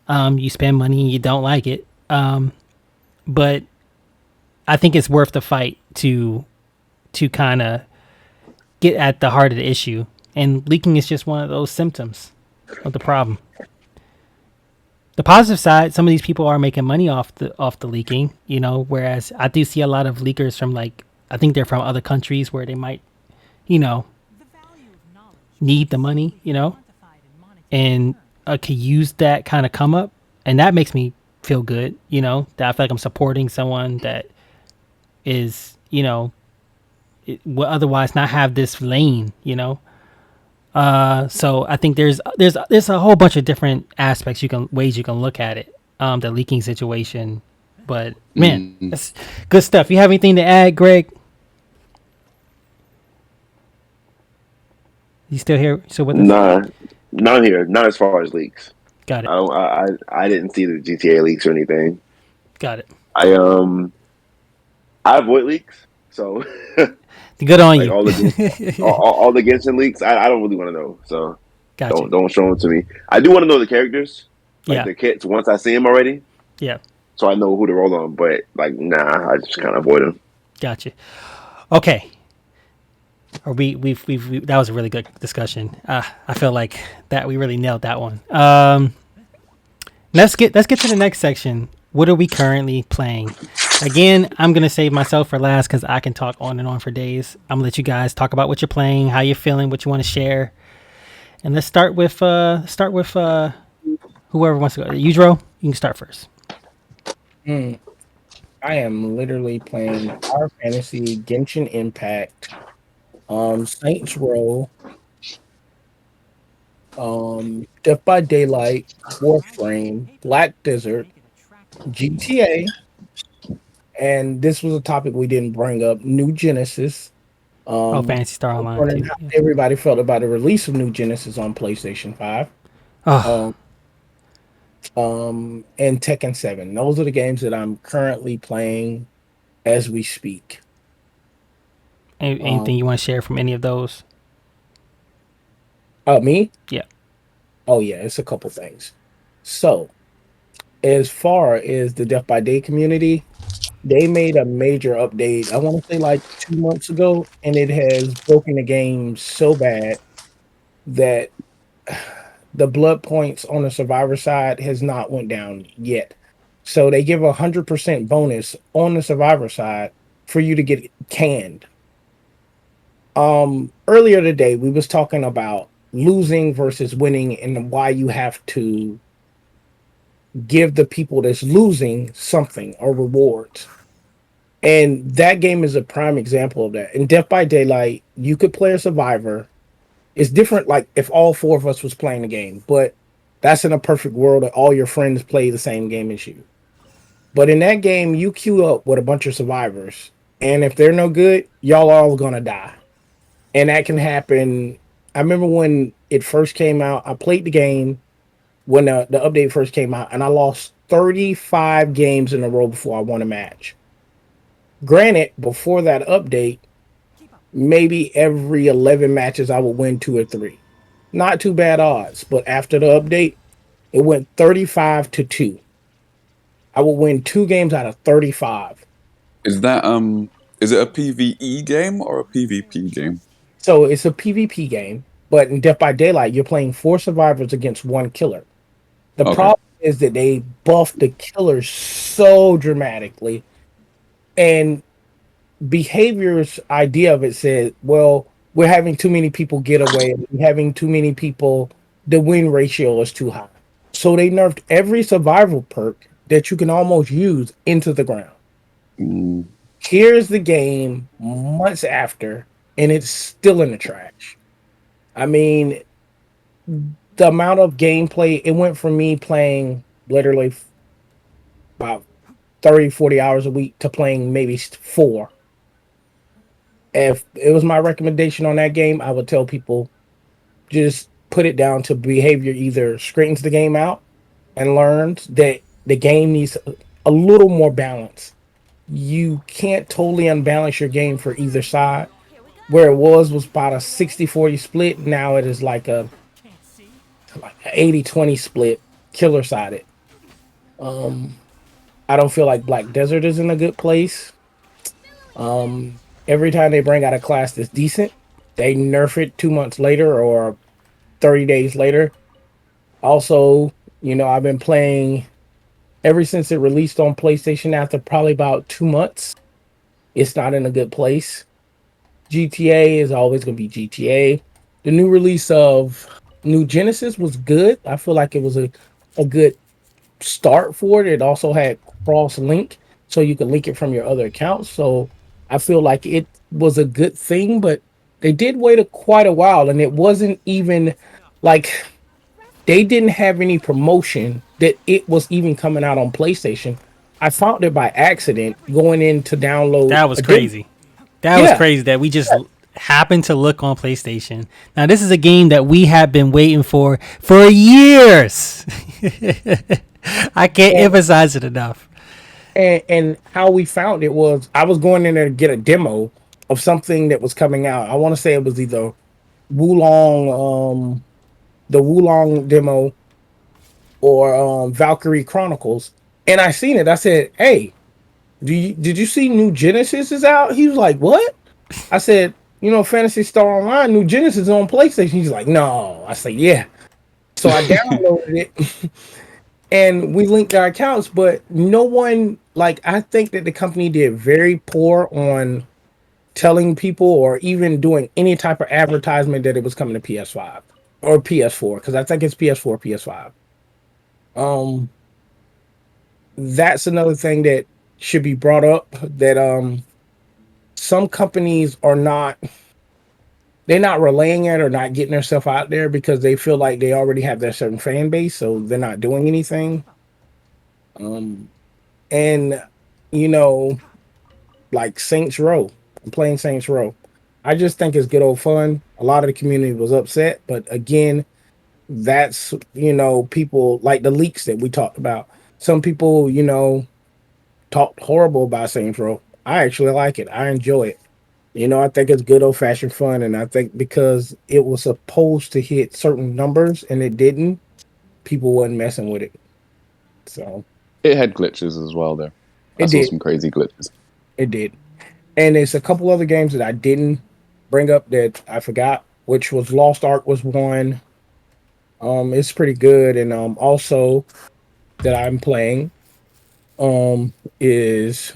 You spend money and you don't like it. But I think it's worth the fight to kind of get at the heart of the issue. And leaking is just one of those symptoms of the problem. The positive side, some of these people are making money off the leaking, whereas I do see a lot of leakers from like I think they're from other countries where they might, you know, need the money, and could use that kind of come up, and that makes me feel good, that I feel like I'm supporting someone that is, will otherwise not have this lane. So I think there's a whole bunch of different aspects ways you can look at it, the leaking situation, but man, Mm. that's good stuff. You have anything to add, Greg? You still here? Still with us? Nah, not here. Not as far as leaks. Got it. I didn't see the GTA leaks or anything. Got it. I I avoid leaks, so Good on like you. all the Genshin leaks, I don't really want to know. So Got you. don't show them to me. I do want to know the characters, like Yeah. the kits, once I see them already, Yeah. so I know who to roll on. But like, nah, I just kind of avoid them. Got you. Okay. Or that was a really good discussion. I feel like that we really nailed that one. Let's get to the next section. What are we currently playing? Again, I'm gonna save myself for last because I can talk on and on for days. I'm gonna let you guys talk about what you're playing, how you're feeling, what you want to share, and let's start with whoever wants to go. Yudro, you can start first. Mm, I am literally playing Power Fantasy, Genshin Impact, Saints Row, Death by Daylight, Warframe, Black Desert, GTA, and this was a topic we didn't bring up. New Genesis. Oh, Um, Fantasy Star Online wondering too. how Yeah. everybody felt about the release of New Genesis on PlayStation 5. Oh, Um, and Tekken 7. Those are the games that I'm currently playing as we speak. anything Um, you want to share from any of those? Me? Yeah. Oh yeah, it's a couple things. So, as far as the Death by Day community, they made a major update. I want to say like 2 months ago, and it has broken the game so bad that the blood points on the survivor side has not went down yet. So they give 100% bonus on the survivor side for you to get canned. Earlier today we was talking about losing versus winning and why you have to give the people that's losing something or rewards. And that game is a prime example of that. In Death by Daylight, you could play a survivor. It's different like if all four of us was playing the game, but that's in a perfect world that all your friends play the same game as you. But in that game, you queue up with a bunch of survivors, and if they're no good, y'all all gonna die. And that can happen. I remember when it first came out, I played the game, when the update first came out, and I lost 35 games in a row before I won a match. Granted, before that update, maybe every 11 matches I would win two or three. Not too bad odds, but after the update, it went 35-2. I would win two games out of 35. Is that is it a PvE game or a PvP game? So it's a PvP game, but in Death by Daylight, you're playing four survivors against one killer. The Okay. problem is that they buffed the killers so dramatically, and behavior's idea of it said, well, we're having too many people get away, we're having too many people, the win ratio is too high. So they nerfed every survival perk that you can almost use into the ground. Mm, Here's the game months after, and it's still in the trash. I mean, the amount of gameplay, it went from me playing literally about 30, 40 hours a week to playing maybe four. If it was my recommendation on that game, I would tell people just put it down to behavior, either straightens the game out and learns that the game needs a little more balance. You can't totally unbalance your game for either side. Where it was about a 60-40 split. Now it is like an 80-20 split, killer sided. Um, I don't feel like Black Desert is in a good place. Every time they bring out a class that's decent, they nerf it 2 months later or 30 days later. Also, I've been playing ever since it released on PlayStation after probably about 2 months. It's not in a good place. GTA is always going to be GTA. The new release of New Genesis was good. I feel like it was a good start for it. It also had cross link, so you could link it from your other accounts. So I feel like it was a good thing, but they did wait quite a while, and it wasn't even like they didn't have any promotion that it was even coming out on PlayStation. I found it by accident going in to download That was a demo. crazy. That was Yeah, crazy that we just happened to look on PlayStation. Now this is a game that we have been waiting for years. I can't and, emphasize it enough. and how we found it was I was going in there to get a demo of something that was coming out. I want to say it was either Wulong, the Wulong demo, or Valkyrie Chronicles, and I seen it. I said, "Hey, did you see New Genesis is out?" He was like, "What?" I said, Fantasy Star Online, New Genesis is on PlayStation. He's like, "No." I said, "Yeah." So I downloaded it, and we linked our accounts, but no one, like, I think that the company did very poor on telling people or even doing any type of advertisement that it was coming to PS5 or PS4, because I think it's PS4, PS5. Um, that's another thing that should be brought up, that some companies are not, they're not relaying it or not getting themselves out there because they feel like they already have their certain fan base, so they're not doing anything. Um, and you know, like Saints Row, I'm playing Saints Row. I just think it's good old fun. A lot of the community was upset, but again, that's people like the leaks that we talked about. Some people, talked horrible about Saints Row. I actually like it. I enjoy it. I think it's good old fashioned fun, and I think because it was supposed to hit certain numbers and it didn't, people wasn't messing with it. So it had glitches as well there. I it saw did. some crazy glitches. It did. And it's a couple other games that I didn't bring up that I forgot, which was Lost Ark was one. It's pretty good, and also that I'm playing is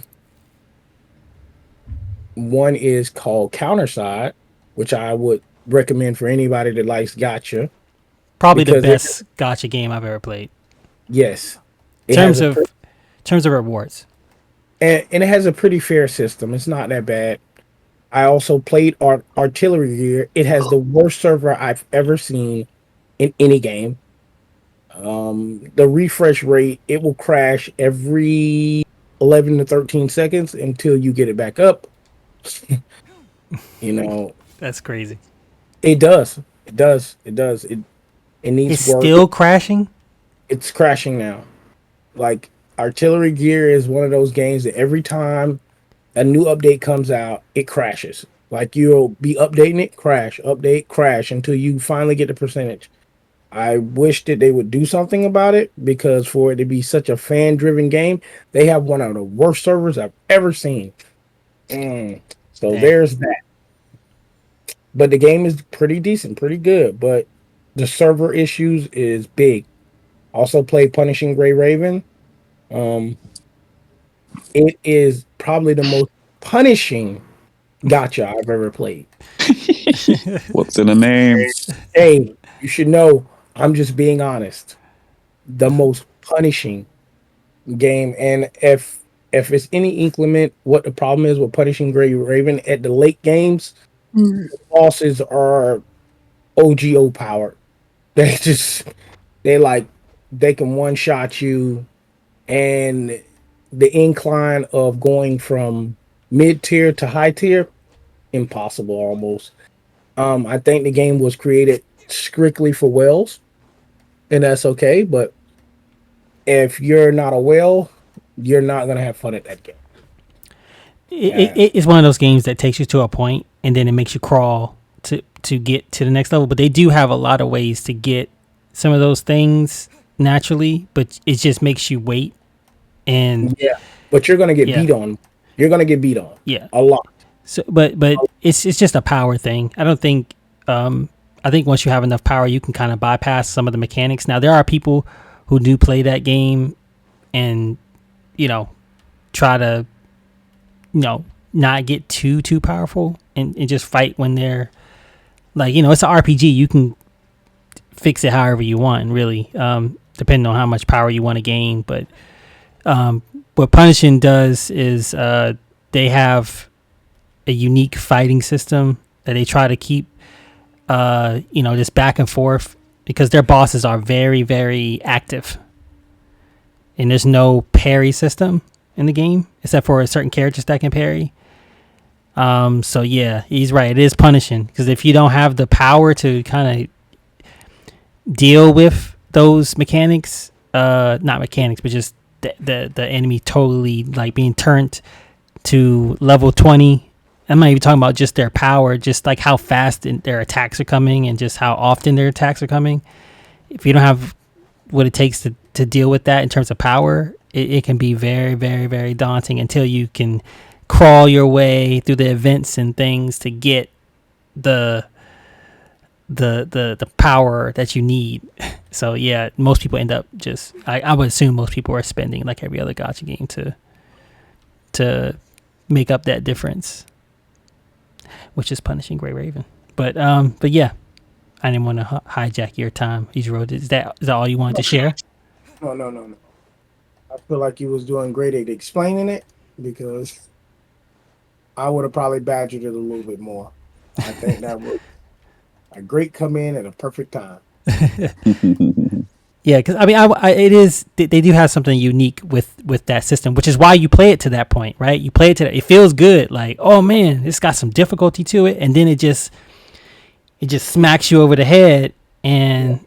one is called Counterside, which I would recommend for anybody that likes gotcha, Probably the because it, best gotcha game I've ever played. yes, In it has terms a of in terms of rewards. and it has a pretty fair system. It's not that bad. I also played Artillery Gear. It has the worst server I've ever seen in any game. The refresh rate, it will crash every 11 to 13 seconds until you get it back up. you know, That's crazy. it does. It does. It does. It needs It's work. still crashing. It's crashing now. Like Artillery Gear is one of those games that every time a new update comes out, it crashes. Like you'll be updating it, crash, update, crash until you finally get the percentage. I wish that they would do something about it because for it to be such a fan driven game, they have one of the worst servers I've ever seen. Mm. So Dang. there's that. But the game is pretty decent, pretty good. But the server issues is big. Also play Punishing Gray Raven. Um, it is probably the most punishing gotcha I've ever played. What's in a name? Hey, you should know I'm just being honest. The most punishing game, and if it's any inclement what the problem is with Punishing Gray Raven at the late games, bosses are OGO powered. They just they like they can one shot you, and the incline of going from mid tier to high tier impossible almost. I think the game was created strictly for whales, and that's okay. But if you're not a whale, you're not gonna have fun at that game. Uh, It's one of those games that takes you to a point and then it makes you crawl to get to the next level. But they do have a lot of ways to get some of those things naturally, but it just makes you wait. And yeah, but you're gonna get yeah, beat on. You're gonna get beat on yeah. a lot. So, but it's just a power thing. I don't think. I think once you have enough power, you can kind of bypass some of the mechanics. Now there are people who do play that game and you know try to not get too powerful and just fight when they're like it's an RPG. You can fix it however you want, really, depending on how much power you want to gain. But what Punishing does is they have a unique fighting system that they try to keep, just back and forth because their bosses are very, very active. And there's no parry system in the game except for certain characters that can parry. So yeah, he's right. It is punishing because if you don't have the power to kind of deal with those mechanics, not mechanics, but just the enemy totally like being turned to level 20. I'm not even talking about just their power, just like how fast their attacks are coming and just how often their attacks are coming. If you don't have what it takes to deal with that in terms of power, it can be very, very, very daunting until you can crawl your way through the events and things to get the power that you need. So yeah, most people end up just I would assume most people are spending like every other gacha game to make up that difference, which is Punishing Gray Raven. But yeah, I didn't want to hijack your time. Ichiro, is that all you wanted to share? No, no, no, no. I feel like you was doing great at explaining it because I would have probably badgered it a little bit more. I think that was a great come in at a perfect time. Yeah, because I mean, it is. They do have something unique with that system, which is why you play it to that point, right? You play it to that. It feels good, like oh man, it's got some difficulty to it, and then it just smacks you over the head, and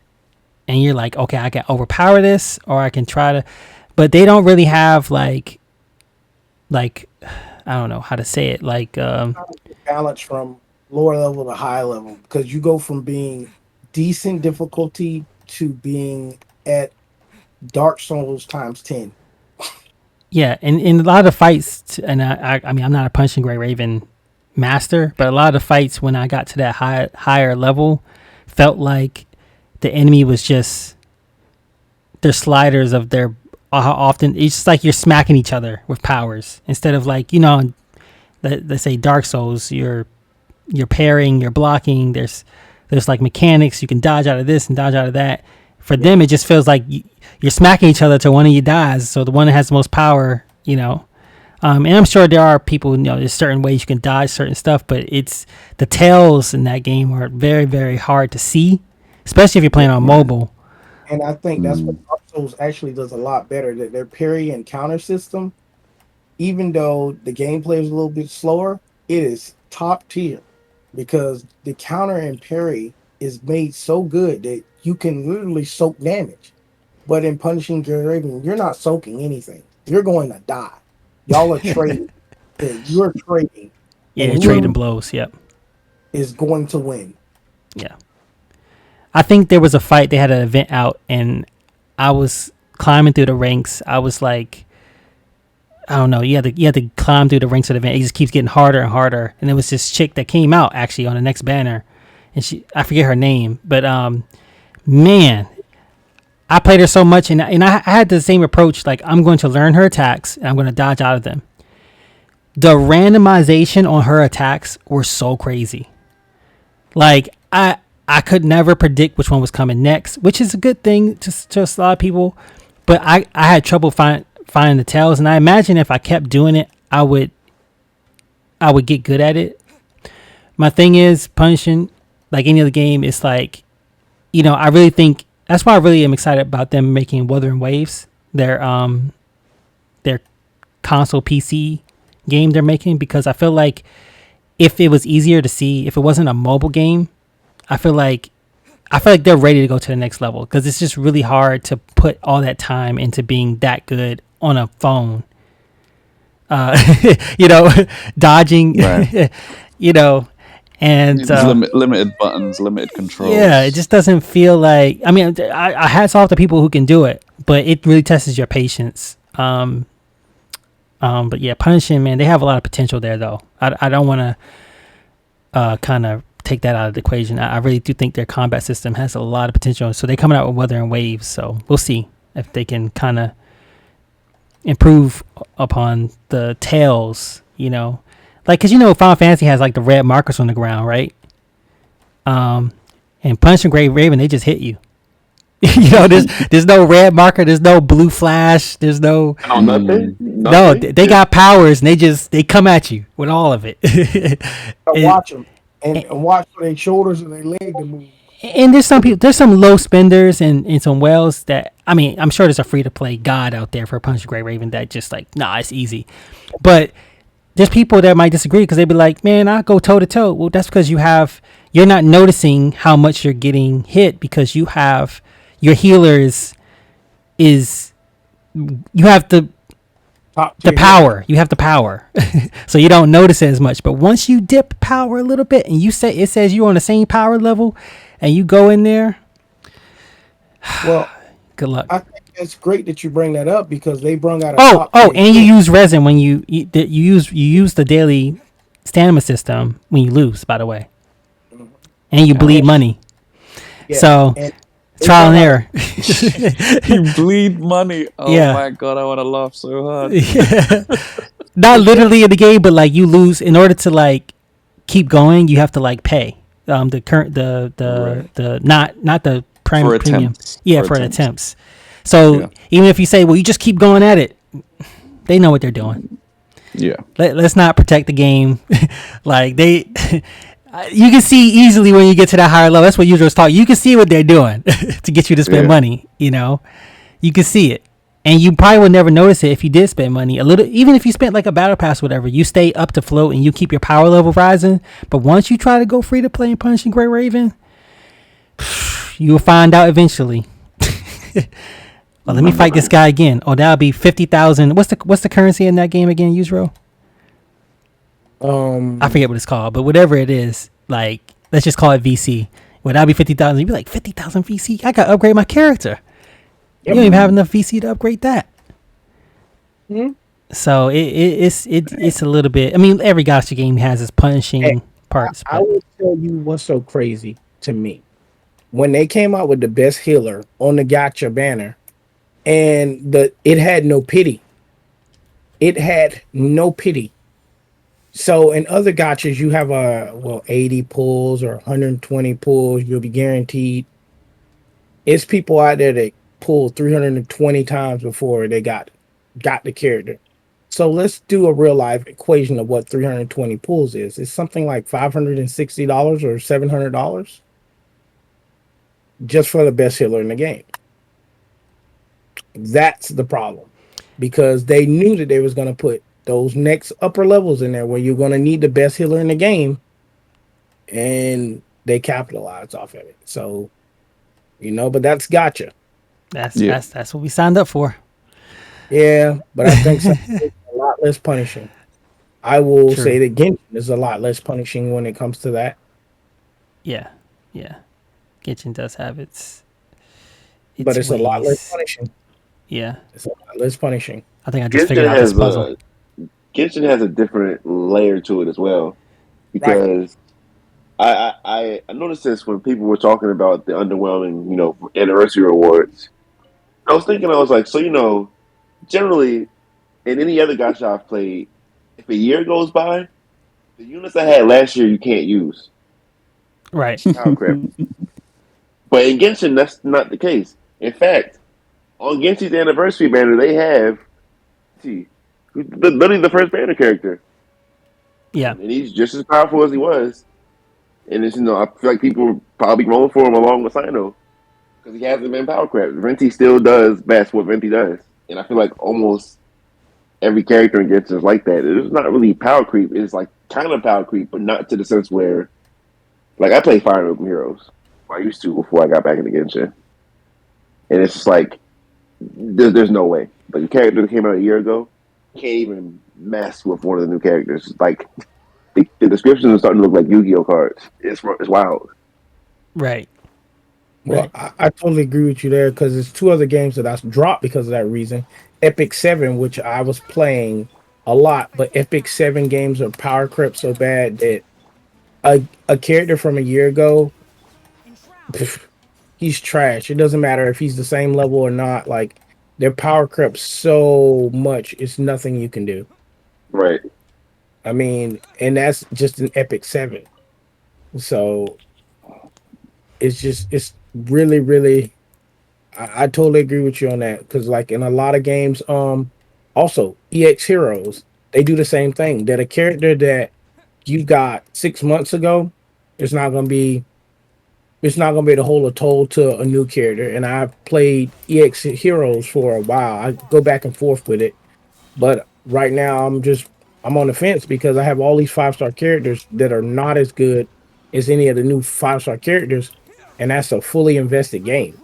you're like, okay, I can overpower this, or I can try to, but they don't really have like I don't know how to say it, like Balance from lower level to high level because you go from being decent difficulty to being at Dark Souls times 10. yeah, and in a lot of the fights, and I mean, I'm not a Punching Gray Raven master, but a lot of the fights when I got to that higher level felt like the enemy was just their sliders of their how often it's just like you're smacking each other with powers instead of like let's say Dark Souls, you're parrying, you're blocking. There's like mechanics you can dodge out of this and dodge out of that. For them, it just feels like you're smacking each other till one of you dies. So the one that has the most power, and I'm sure there are people, there's certain ways you can dodge certain stuff, but it's the tells in that game are very, very hard to see, especially if you're playing on mobile. And I think that's what Mm. Dark Souls actually does a lot better. That their parry and counter system, even though the gameplay is a little bit slower, it is top tier because the counter and parry is made so good that you can literally soak damage. But in punishing Gary Raven, you're not soaking anything. You're going to die. Y'all are trading. You're trading, and Yeah, trading whoever blows. Yep. is going to win. Yeah. I think there was a fight. They had an event out, and I was climbing through the ranks. I was like, I don't know. You had to climb through the ranks of the event. It just keeps getting harder and harder. And there was this chick that came out actually on the next banner, and I forget her name, but man, I played her so much, and I had the same approach. Like, I'm going to learn her attacks, and I'm going to dodge out of them. The randomization on her attacks were so crazy. Like, I could never predict which one was coming next, which is a good thing to a lot of people. But I had trouble finding the tells, and I imagine if I kept doing it, I would get good at it. My thing is punishing, like any other game. It's like, I really think that's why I really am excited about them making Wuthering Waves, their console PC game they're making, because I feel like if it was easier to see, if it wasn't a mobile game, I feel like they're ready to go to the next level, because it's just really hard to put all that time into being that good on a phone. Uh, you know, dodging, Right. you know, and There's limited buttons, limited yeah, it controls. just doesn't feel like. I mean, I hats off to people who can do it, but it really tests your patience. But yeah, punishing, man, they have a lot of potential there, though. I don't want to kind of take that out of the equation. I really do think their combat system has a lot of potential. So they're coming out with Wuthering Waves. So we'll see if they can kind of improve upon the tails, like, because Final Fantasy has like the red markers on the ground, right? And Punch and Grave Raven, they just hit you. There's no red marker, there's no blue flash, there's no. No, nothing. No, Nothing. they got powers, and they come at you with all of it. So and, watch them and watch for their shoulders and their leg to move. and there's some people, there's some low spenders and some whales that, I mean, I'm sure there's a free to play god out there for Punch and Grey Raven that just like, nah, it's easy. But there's people that might disagree because they'd be like, man, I go toe to toe. Well, that's because you're not noticing how much you're getting hit, because your healer is you have the Top the tier. power. You have the power, so you don't notice it as much. But once you dip power a little bit, and it says you're on the same power level, and you go in there, Well, good luck. I think it's great that you bring that up because they brung out a Oh, top tier and you healer. use resin when you use the daily stamina system when you lose. By the way, and you bleed And- money. yeah, So and they trial and brought out error. You bleed money. Oh Yeah. my god, I want to laugh so hard. Not literally in the game, but like you lose in order to like keep going. You have to like pay the current Right. the not the prime For premium. attempts. Yeah, for attempts. So Yeah. even if you say, well, you just keep going at it, they know what they're doing. Yeah. Let's not protect the game. Like they, you can see easily when you get to that higher level. That's what users talk. You can see what they're doing to get you to spend Yeah. money. You can see it, and you probably would never notice it if you did spend money a little. Even if you spent like a battle pass, or whatever, you stay up to float and you keep your power level rising. But once you try to go free to play and Punishing Great Raven, you will find out eventually. Well, let me fight this guy again. Oh, that'll be 50,000. What's the currency in that game again, Yuzro? I forget what it's called, but whatever it is, like, let's just call it VC. Well, that'll be 50,000. You'd be like, 50,000 VC? I got to upgrade my character. You don't even have enough VC to upgrade that. Mhm. So it's a little bit. I mean, every gacha game has its punishing Hey, parts. I But will tell you what's so crazy to me. When they came out with the best healer on the gacha banner, and it had no pity. It had no pity. So in other gachas, you have 80 pulls or 120 pulls, you'll be guaranteed. It's people out there that pulled 320 times before they got the character. So let's do a real life equation of what 320 pulls is. It's something like $560 or $700 just for the best healer in the game. That's the problem, because they knew that they was going to put those next upper levels in there where you're going to need the best healer in the game, and they capitalized off of it. So, but that's gotcha. That's Yeah. that's that's what we signed up for. Yeah, but I think some is a lot less punishing. I will True. say that Genshin is a lot less punishing when it comes to that, Yeah. Yeah. Genshin does have but its it's a lot less ways. punishing. Yeah. It's a lot less punishing. I think I just figured Genshin out this has puzzle. a Genshin has a different layer to it as well Right. because I noticed this when people were talking about the underwhelming, anniversary awards. I was thinking, I was like, so generally in any other gacha I've played, if a year goes by, the units I had last year you can't use Right. power crap. But in Genshin, that's not the case. In fact, on Genshin's anniversary banner, they have see literally the first banner character, Yeah. and he's just as powerful as he was. And it's I feel like people are probably rolling for him along with Sino because he hasn't been power crap. Venti still does best what Venti does, and I feel like almost every character in Genshin is like that. It's not really power creep. It's like kind of power creep, but not to the sense where like I play Fire Emblem Heroes. I used to before I got back into Genshin, and it's just like there's no way. Like the character that came out a year ago can't even mess with one of the new characters. Like the descriptions are starting to look like Yu-Gi-Oh cards. It's wild. Right. Well, Right. I totally agree with you there because there's two other games that I dropped because of that reason. Epic 7, which I was playing a lot, but Epic 7 games are power crept so bad that a character from a year ago, pff, he's trash. It doesn't matter if he's the same level or not. Like, they're power crept so much, it's nothing you can do. Right. I mean, and that's just an Epic 7. So it's really, really I totally agree with you on that because like in a lot of games, also EX Heroes, they do the same thing. That a character that you got 6 months ago is not gonna be it's not gonna be able to hold a toll to a new character. And I've played EX Heroes for a while. I go back and forth with it, but right now I'm on the fence because I have all these 5-star characters that are not as good as any of the new 5-star characters, and that's a fully invested game.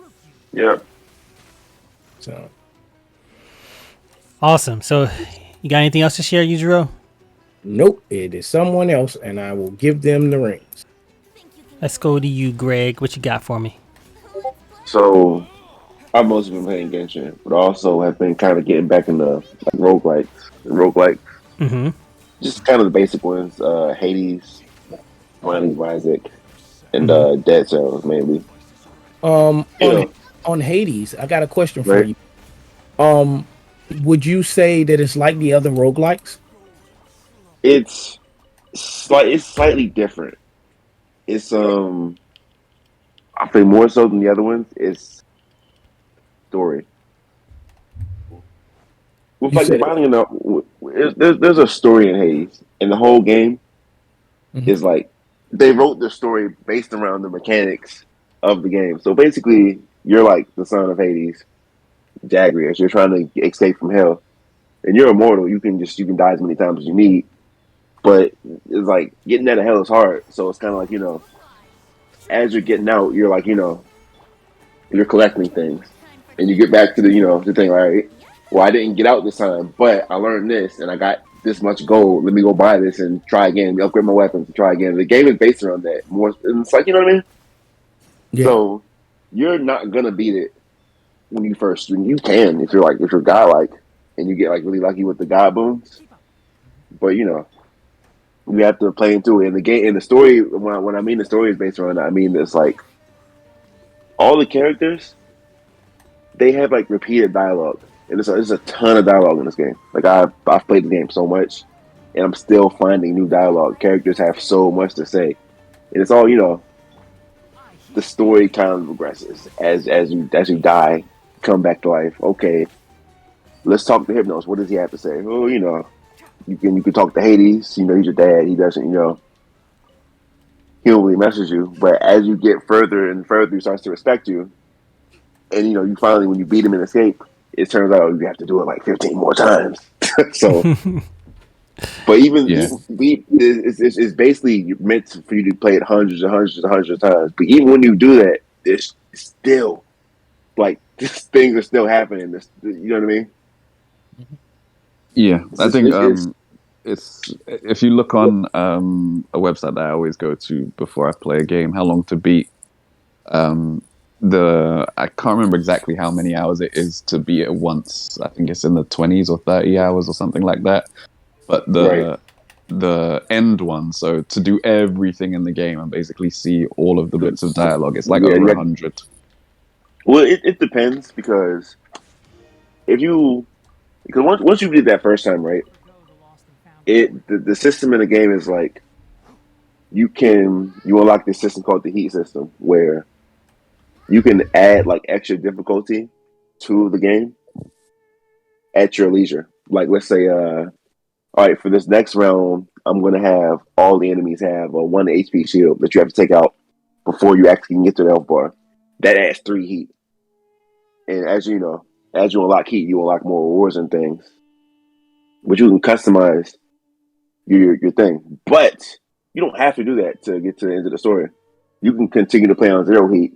Yeah. So Awesome. So, you got anything else to share, Yujiro? nope, it is someone else, and I will give them the rings. Let's go to you, Greg. What you got for me? So I've mostly been playing Genshin, but also have been kind of getting back into like roguelikes, Mm-hmm. just kind of the basic ones. Hades, Binding of Isaac, and Mm-hmm. Dead Cells mainly. Um, You on know, on Hades, I got a question for right? you. Um, would you say that it's like the other roguelikes? It's it's slightly different. It's I think more so than the other ones. It's story with You like the said, Binding of there's a story in Hades, and the whole game mhm. is like they wrote the story based around the mechanics of the game. So basically, you're like the son of Hades, Jagrius. You're trying to escape from hell, and you're immortal. You can die as many times as you need. But it's like getting out of hell is hard. So it's kind of like as you're getting out, you're like you're collecting things, and you get back to the thing. All right, well, I didn't get out this time, but I learned this, and I got this much gold. Let me go buy this and try again. Upgrade my weapons and try again. The game is based around that more. And it's like you know what I mean. Yeah, So you're not gonna beat it when you first. When you can, if you're godlike, and you get like really lucky with the god boons. But we have to play into it. And the game and the story. When I mean the story is based around that, I mean it's like all the characters they have like repeated dialogue, and there's a ton of dialogue in this game. Like I've played the game so much, and I'm still finding new dialogue. Characters have so much to say, and it's all the story kind of progresses as you die, come back to life. Okay, let's talk to Hypnos. What does he have to say? Oh, you can talk to Hades. He's your dad. He doesn't. He don't really message you. But as you get further and further, he starts to respect you. And you finally, when you beat him in Escape, it turns out you have to do it like 15 more times. So, but Yeah. it's basically meant for you to play it hundreds and hundreds and hundreds of times. But even when you do that, it's still like just things are still happening. You know what I mean? Yeah, It's I just, think it's it's if you look on a website that I always go to before I play a game, how long to beat. Um, the I can't remember exactly how many hours it is to beat it once. I think it's in the 20s or 30 hours or something like that. But right. the end one, so to do everything in the game and basically see all of the bits of dialogue, it's like Yeah, over 100. well, it depends because if you because once you did that first time, right? The system in the game is like you unlock this system called the heat system where you can add like extra difficulty to the game at your leisure. Like let's say, all right, for this next round, I'm gonna have all the enemies have a 1 HP shield that you have to take out before you actually can get to the health bar. That adds 3 heat, and as you unlock heat, you unlock more rewards and things, but you can customize your thing. But you don't have to do that to get to the end of the story. You can continue to play on 0 heat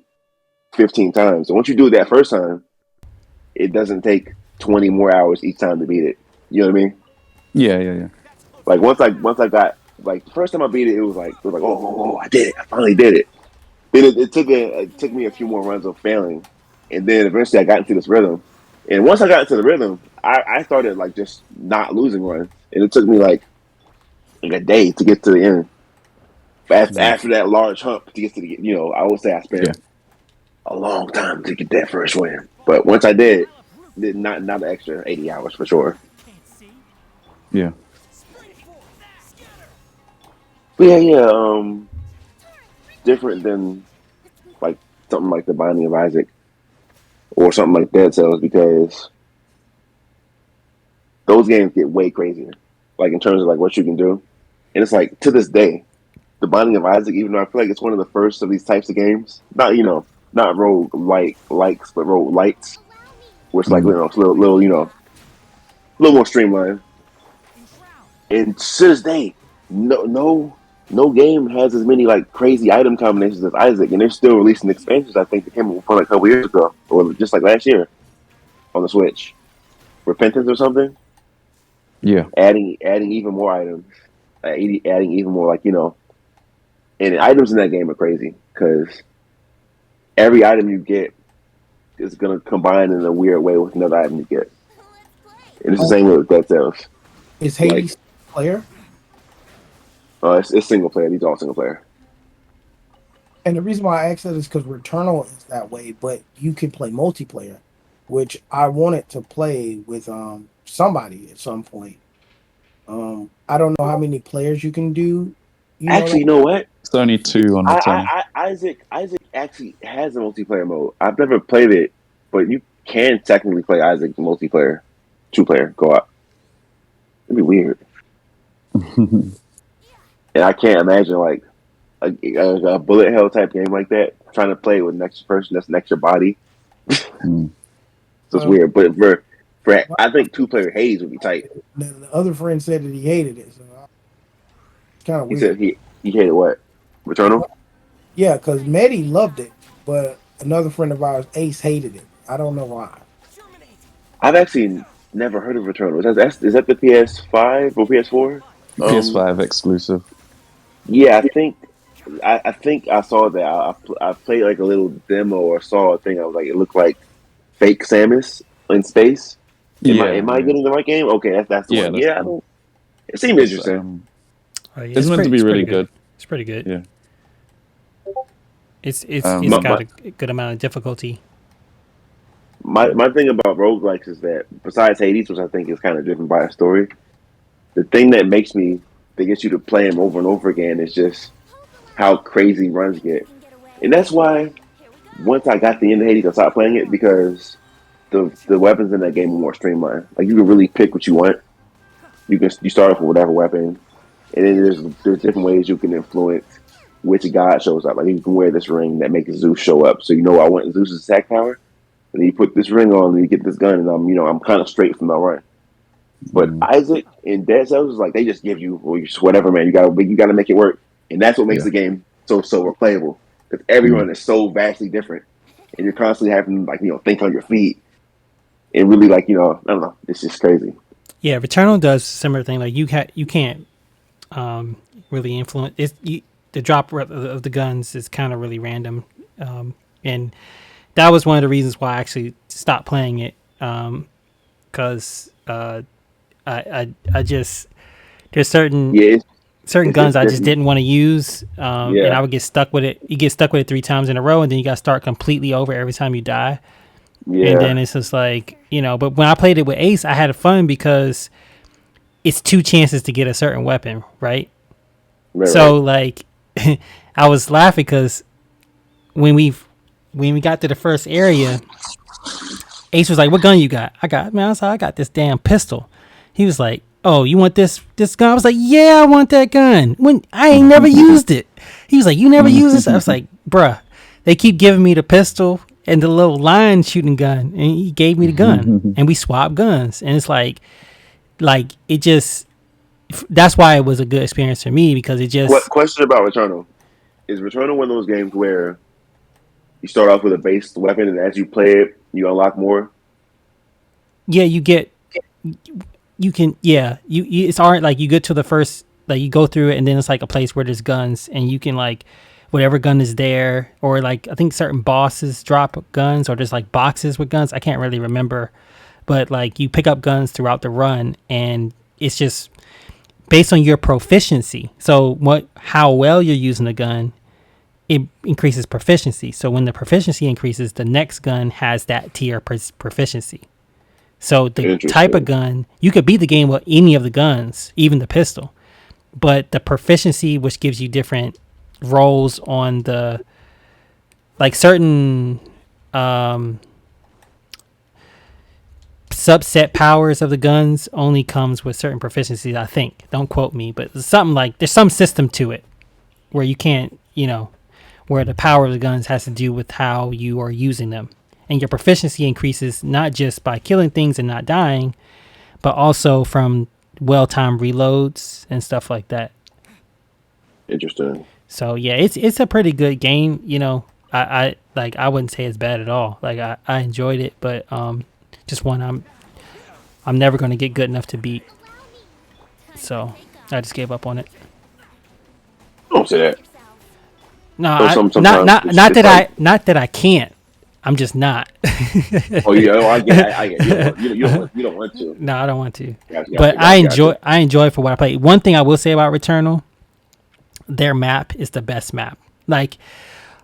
15 times. And once you do it that first time, it doesn't take 20 more hours each time to beat it. You know what I mean? Yeah, yeah, yeah. Like once I got like the first time I beat it, it was like oh, I did it, I finally did it. Then it took me a few more runs of failing, and then eventually I got into this rhythm. And once I got into the rhythm, I started like just not losing runs, and it took me like a day to get to the end. Mm. After that large hump to get to the I would say I spent Yeah, a long time to get that first win. But once I did not an extra 80 hours for sure. yeah. But yeah. Different than like something like the Binding of Isaac or something like Dead Cells because those games get way crazier. Like in terms of like what you can do, and it's like to this day, the Binding of Isaac, even though I feel like it's one of the first of these types of games, not rogue like likes, but rogue lights, where it's like Mm. it's a little more streamlined. And to this day, no game has as many like crazy item combinations as Isaac, and they're still releasing expansions. I think that came out like a couple years ago, or just like last year on the Switch. Repentance or something, Yeah. adding even more items, adding even more and the items in that game are crazy because every item you get is gonna combine in a weird way with another item you get, and it's the Oh, same way with Dead Cells. is Like, Hades player? it's single player. These are all single player. And the reason why I asked that is because Returnal is that way, but you can play multiplayer, which I wanted to play with somebody at some point. I don't know how many players you can do. You know Actually, that? you know what? It's only two on Returnal. Isaac actually has a multiplayer mode. I've never played it, but you can technically play Isaac multiplayer, 2 player co-op. It'd be weird, and I can't imagine like a bullet hell type game like that trying to play with next person that's next to your body. Mm. So it's Well, weird, but for my, I think 2 player Hades would be tight. the other friend said that he hated it, so it's kind of He said weird. he hated what Returnal. Yeah, because Medi loved it, but another friend of ours, Ace, hated it. I don't know why. I've actually never heard of Returnal. Is that the PS5 or PS4? PS5 exclusive. Yeah, I think I saw that. I played like a little demo or saw a thing. I was like, it looked like fake Samus in space. Am Yeah, I yeah, getting the right game? Okay, that's the yeah. one. That's Yeah, the one. it seemed It's interesting. Oh yeah, it's meant to be it's pretty really good. good. It's pretty good. Yeah. It's My, Um. got my a good amount of difficulty. my thing about roguelikes is that besides Hades, which I think is kind of driven by a story, the thing that gets you to play them over and over again is just how crazy runs get. And that's why once I got the end of Hades, I stopped playing it because the weapons in that game are more streamlined. Like you can really pick what you want. You start off with whatever weapon, and then there's different ways you can influence which god shows up. Like you can wear this ring that makes Zeus show up, so I want Zeus's attack power. And then you put this ring on, and you get this gun, and I'm kind of straight from the run. But Mm. Isaac and Dead Cells is like they just give you whatever, man. You gotta make it work, and that's what makes Yeah. the game so replayable because everyone Mm. is so vastly different. and you're constantly having to, like, think on your feet and really, like, I don't know. It's just crazy. Yeah, Returnal does a similar thing. Like you can't really influence the drop of the guns is kind of really random, and that was one of the reasons why I actually stopped playing it, because I just there's Yeah, certain guns it's I just different. didn't want to use, and Yeah, I would get stuck with it. You get stuck with it 3 times in a row, and then you got to start completely over every time you die. And yeah, then it's just like, but when I played it with Ace, I had fun because it's 2 chances to get a certain weapon, right? right, So right. like, I was laughing because when we got to the first area, Ace was like, "What gun you got?" I was like, "I got this damn pistol." He was like, "Oh, you want this gun?" I was like, "Yeah, I want that gun. When I ain't never used it." He was like, "You never used this?" I was like, "Bruh, they keep giving me the pistol and the little line shooting gun, and he gave me the gun, and we swapped guns, and it's like it just." That's why it was a good experience for me because it What just question about Returnal? Is Returnal one of those games where you start off with a base weapon, and as you play it, you unlock more? yeah you can it's alright, like you get to the first, like you go through it and then it's like a place where there's guns and you can like whatever gun is there, or like I think certain bosses drop guns or there's like boxes with guns. I can't really remember, but like you pick up guns throughout the run and it's just based on your proficiency. So how well you're using the gun, it increases proficiency. So when the proficiency increases, the next gun has that tier proficiency. So the type of Interesting. gun, you could beat the game with any of the guns, even the pistol. But the proficiency, which gives you different rolls on the, like certain um, subset powers of the guns, only comes with certain proficiencies. I think. Don't quote me, but it's something like there's some system to it where you can't, where the power of the guns has to do with how you are using them. And your proficiency increases not just by killing things and not dying, but also from well-timed reloads and stuff like that. Interesting. So yeah, it's a pretty good game. I wouldn't say it's bad at all. Like I enjoyed it, but just one I'm never gonna get good enough to beat. So I just gave up on it. Don't say that. No, So sometimes not it's that like, not that I can't. I'm just not. oh yeah, I get, I get. You don't want to. No, I don't want to. But Gotcha, gotcha, gotcha. I enjoy it for what I play. One thing I will say about Returnal, their map is the best map. Like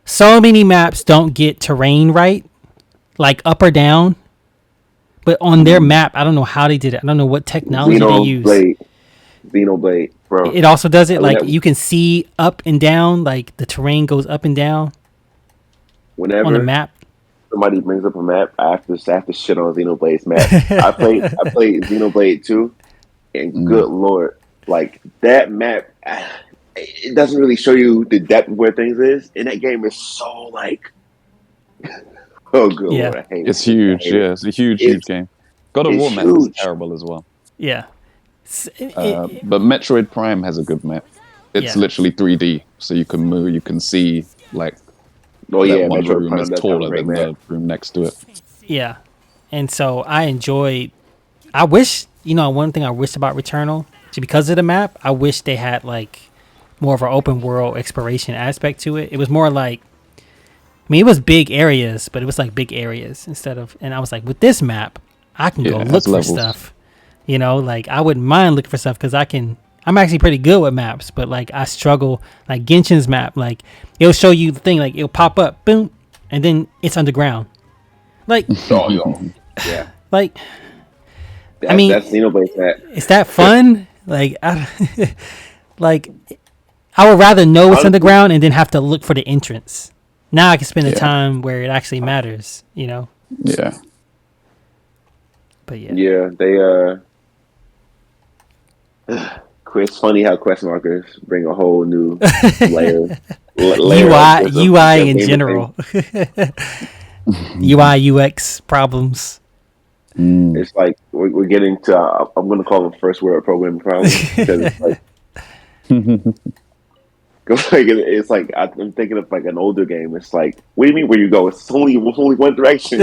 so many maps don't get terrain right, like up or down. But on their map, I don't know how they did it. I don't know what technology they use. Xenoblade, Xenoblade, bro. It also does it Like like you can see up and down, like the terrain goes up and down on the whenever map. somebody brings up a map, I have to shit on Xenoblade's map. I played Xenoblade 2, and good lord, like that map, it doesn't really show you the depth of where things is, and that game is so like, oh good Yeah, lord, I hate It's it. I huge. hate it. Yeah, it's a huge It's game. God of it's War map is huge. terrible as well. yeah, But Metroid Prime has a good map. It's yeah, literally 3D, so you can move, you can see like Oh that yeah, one Metro room Prime is does have a taller great than map. the room next to it. yeah. And so I enjoyed. I wish one thing I wish about Returnal, because of the map. I wish they had like more of an open world exploration aspect to it. It was more like, I mean, it was big areas, but it was like big areas instead of. And I was like, with this map, I can Yeah, go it look has for levels. stuff. Like I wouldn't mind looking for stuff because I'm actually pretty good with maps, but like I struggle. Like Genshin's map, like it'll show you the thing, like it'll pop up, boom, and then it's underground. Like, Oh yo, yeah, like I that's mean, Xenoblade's map. is that fun? Like, like I would rather know it's Honestly, underground and then have to look for the entrance. Now I can spend the Yeah, time where it actually matters. yeah. But yeah, yeah, they it's funny how quest markers bring a whole new layer layer UI of in gameplay. general, UI UX problems. Mm. It's like we're getting to I'm going to call them first world programming problems because it's like Like it's like I'm thinking of like an older game. It's like, what do you mean where you go? It's only one direction.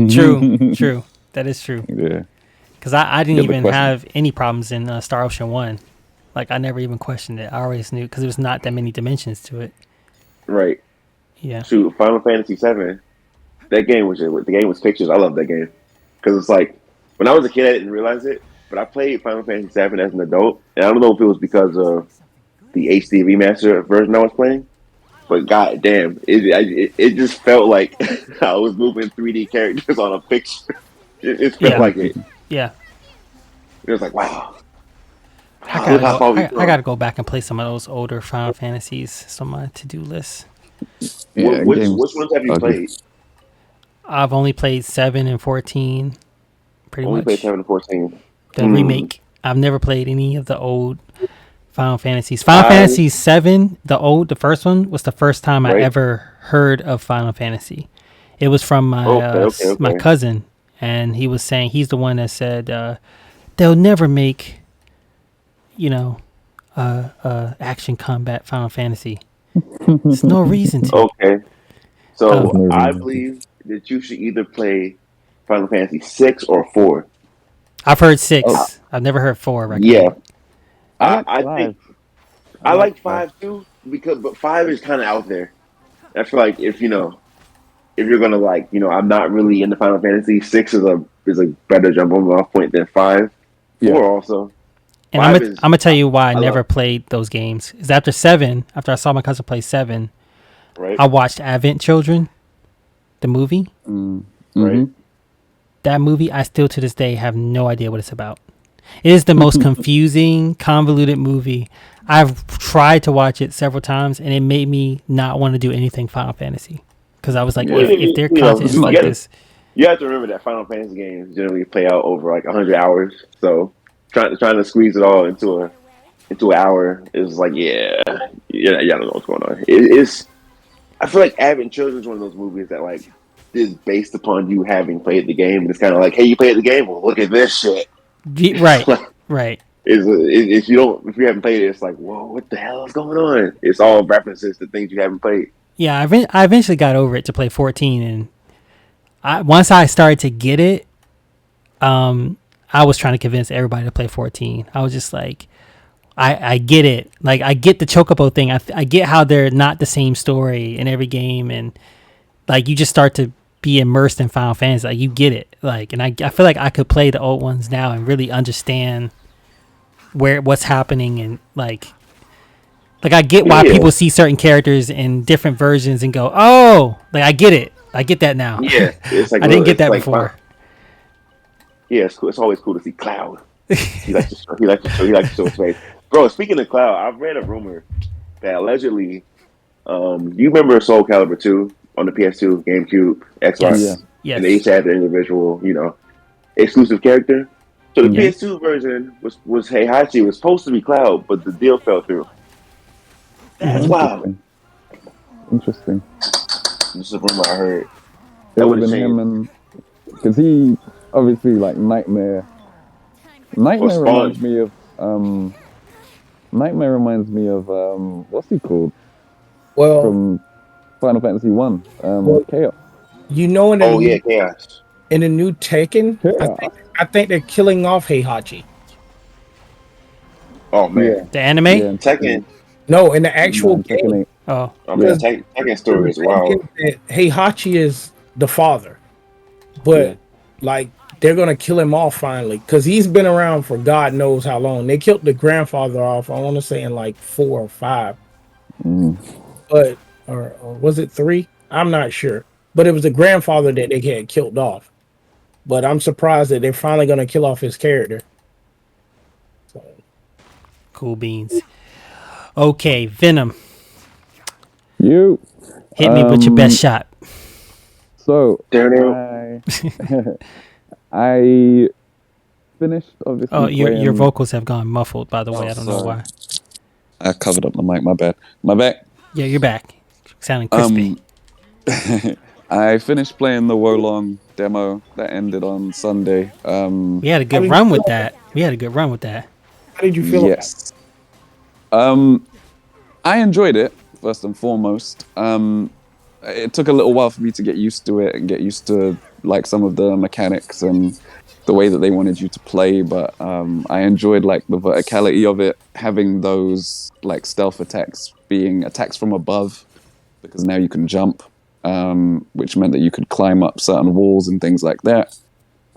True, true. That is true. Yeah. Because I didn't Yeah, the even question. have any problems in Star Ocean 1. Like, I never even questioned it. I always knew because there was not that many dimensions to it. Right. Yeah. Shoot, Final Fantasy VII. That game was the game was pictures. I love that game because it's like when I was a kid, I didn't realize it, but I played Final Fantasy VII as an adult, and I don't know if it was because of the HD remaster version I was playing, but god damn, it just felt like I was moving 3D characters on a picture. It felt Yeah. like it. Yeah. It was like wow, I look gotta how go. far we've I come. gotta go back and play some of those older Final Fantasies. It's on my to-do list. Yeah, Which games. ones have you Okay. played? I've only played 7 and 14, pretty Only played much. 7 and 14. The remake. I've never played any of the old Final Fantasies. Final I Fantasy 7, the first one, was the first time I right. ever heard of Final Fantasy. It was from my Okay. cousin, and he was saying he's the one that said they'll never make, action combat Final Fantasy. There's no reason to. Okay. Um, There's So no I reason to. believe that you should either play Final Fantasy 6 or 4. I've heard Oh, 6. I've never heard 4 Yeah, recommended. I like I think five. I I like like five. 5 too but 5 is kind of out there. I feel like if you're gonna like I'm not really into Final Fantasy. 6 is a better jumping off point than 5. Yeah. 4 also. And 5 is I'm gonna tell you why I I never love played those games. Is after 7, after I saw my cousin play 7, right I watched Advent Children, the movie. right. Mm-hmm. That movie, I still to this day have no idea what it's about. It is the most confusing, convoluted movie. I've tried to watch it several times, and it made me not want to do anything Final Fantasy because I was like, Well, Yeah. if their content It's is not like good. this, you have to remember that Final Fantasy games generally play out over like 100 hours. So trying to squeeze it all into an hour is like yeah, I don't know what's going on. It's I feel like Advent Children is one of those movies that like is based upon you having played the game, and it's kind of like, hey, you played the game, well, look at this shit. right, right. If you haven't played it, it's like, whoa, what the hell is going on? It's all references to things you haven't played. Yeah, I eventually got over it to play 14, and once I started to get it, I was trying to convince everybody to play 14. I was just like, I get it. Like, I get the Chocobo thing. I get how they're not the same story in every game, and like you just start to be immersed in Final Fantasy. Like, you get it. Like, and I feel like I could play the old ones now and really understand what's happening, and like I get why Yeah, people see certain characters in different versions and go, oh, like I get it. I get that now. yeah. It's like I didn't get it's that like before. yeah, it's cool. It's always cool to see Cloud. He likes to show his face. Bro, speaking of Cloud, I've read a rumor that allegedly, you remember Soul Calibur 2 on the PS2, GameCube, Yeah. Xbox, Yes. and they Yes. each had their individual, exclusive character. So the Mm-hmm. Yes. PS2 version was Heihachi. It was supposed to be Cloud, but the deal fell through. That's Hmm. wild. Interesting. This is a rumor I heard. It That would would have have been him, changed. and because he obviously like Nightmare. Or Nightmare reminds Spawn. me of Nightmare reminds me of what's he called Well, from Final Fantasy One? well, Chaos. in the Oh yeah, Chaos. new Tekken, Chaos. I think they're killing off Heihachi. Oh Yeah. man, The anime. Yeah. And Tekken. No, in the actual Tekken game, 8. Oh, Oh man, Yeah. because Tekken the story is thing is wild. that Heihachi is the father, Yeah. but like they're gonna kill him off finally because he's been around for God knows how long. They killed the grandfather off. I want to say in like 4 or 5, Mm. but or was it 3? I'm not sure, but it was the grandfather that they had killed off. But I'm surprised that they're finally gonna kill off his character. So, cool beans. Okay, Venom. You. Hit me with your best shot. So There. I finished obviously. Oh, your playing, vocals have gone muffled. By the way, Oh, I don't know sorry. why. I covered up the mic. My bad. My back. Yeah, you're back. Sounding crispy. I finished playing the Wolong demo that ended on Sunday. We had a good run with that. how did you feel? Yes. Um, I enjoyed it first and foremost. It took a little while for me to get used to it and get used to like some of the mechanics and the way that they wanted you to play. But I enjoyed like the verticality of it, having those like stealth attacks being attacks from above because now you can jump, which meant that you could climb up certain walls and things like that.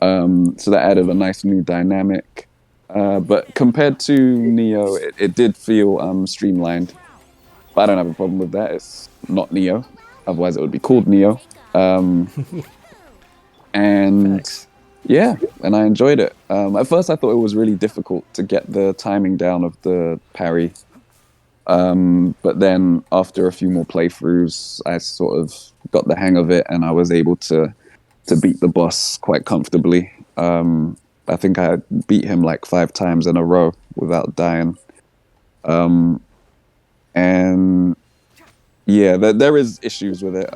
So that added a nice new dynamic. But compared to Neo, it did feel streamlined. But I don't have a problem with that. It's not Neo. Otherwise, it would be called Neo. Um, and Facts. yeah, and I enjoyed it. At first, I thought it was really difficult to get the timing down of the parry. But then after a few more playthroughs, I sort of got the hang of it, and I was able to beat the boss quite comfortably. I think I beat him like 5 times in a row without dying. And yeah, there is issues with it.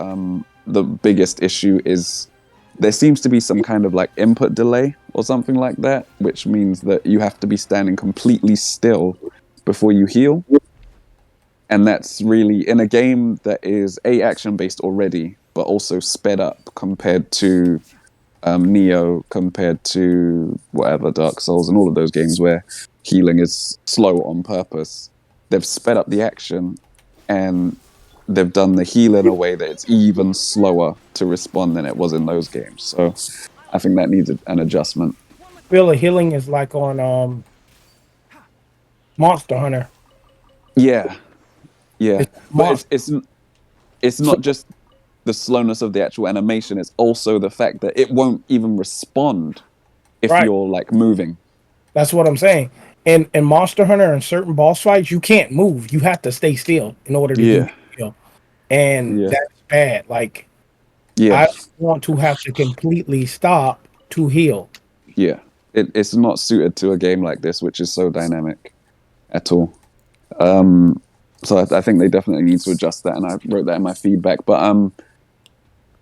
The biggest issue is there seems to be some kind of like input delay or something like that, which means that you have to be standing completely still before you heal. And that's really in a game that is action based already, but also sped up compared to Neo, compared to whatever Dark Souls and all of those games where healing is slow on purpose. They've sped up the action and they've done the heal in a way that it's even slower to respond than it was in those games. So I think that needs an adjustment. Feel of healing is like on Monster Hunter. Yeah, yeah, It's but Monster. it's So not just the slowness of the actual animation. It's also the fact that it won't even respond if right, you're like moving. that's what I'm saying. In Monster Hunter and certain boss fights, you can't move. You have to stay still in order to do Yeah, the kill, and yeah, that's bad. Like yeah, I don't want to have to completely stop to heal. yeah. It's not suited to a game like this, which is so dynamic at all. So I think they definitely need to adjust that, and I wrote that in my feedback. But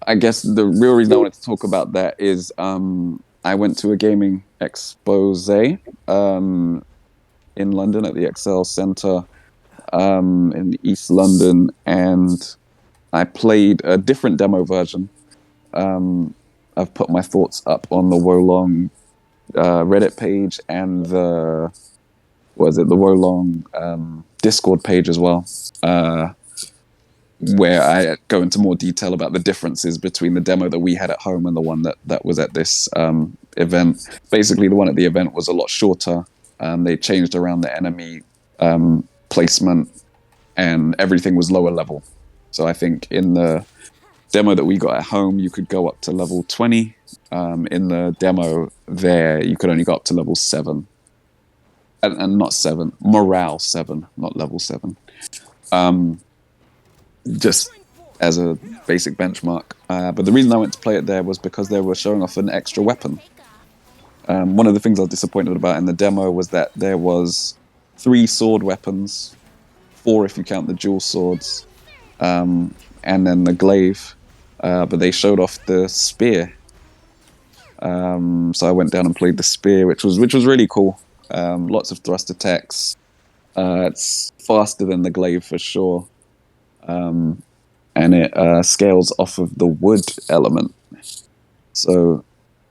I guess the real reason I wanted to talk about that is I went to a gaming expose in London at the Excel Centre in East London, and I played a different demo version. I've put my thoughts up on the Wolong Reddit page and the the Wolong Discord page as well, where I go into more detail about the differences between the demo that we had at home and the one that was at this event. Basically, the one at the event was a lot shorter. They changed around the enemy placement, and everything was lower level. So I think in the demo that we got at home, you could go up to level 20. In the demo there, you could only go up to level 7. And not 7, morale 7, not level 7. Just as a basic benchmark. But the reason I went to play it there was because they were showing off an extra weapon. One of the things I was disappointed about in the demo was that there was 3 sword weapons, 4 if you count the dual swords, and then the glaive. But they showed off the spear. So I went down and played the spear, which was really cool. Lots of thrust attacks. It's faster than the glaive for sure. And it scales off of the wood element. So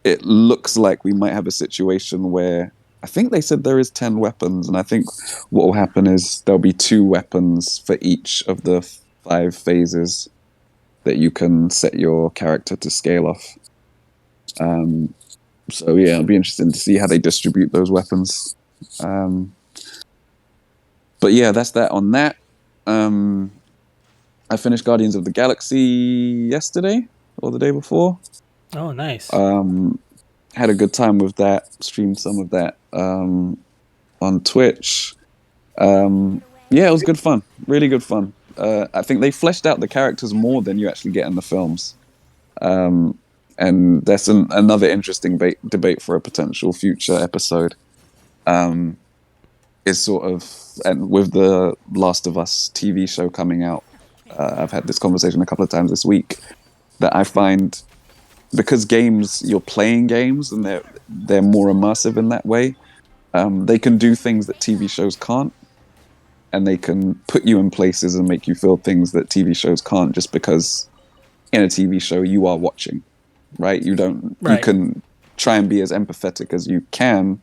it looks like we might have a situation where I think they said there is 10 weapons, and I think what will happen is there'll be 2 weapons for each of the 5 phases that you can set your character to scale off. So yeah, it'll be interesting to see how they distribute those weapons. But yeah, that's that on that. I finished Guardians of the Galaxy yesterday or the day before. Oh, nice. Had a good time with that. Streamed some of that on Twitch. Yeah, it was good fun. Really good fun. I think they fleshed out the characters more than you actually get in the films. And that's another interesting debate for a potential future episode. Is sort of, and with the Last of Us TV show coming out, I've had this conversation a couple of times this week, that I find, because you're playing games and they're more immersive in that way, they can do things that TV shows can't. and they can put you in places and make you feel things that TV shows can't, just because in a TV show you are watching, right? You Right. can try and be as empathetic as you can,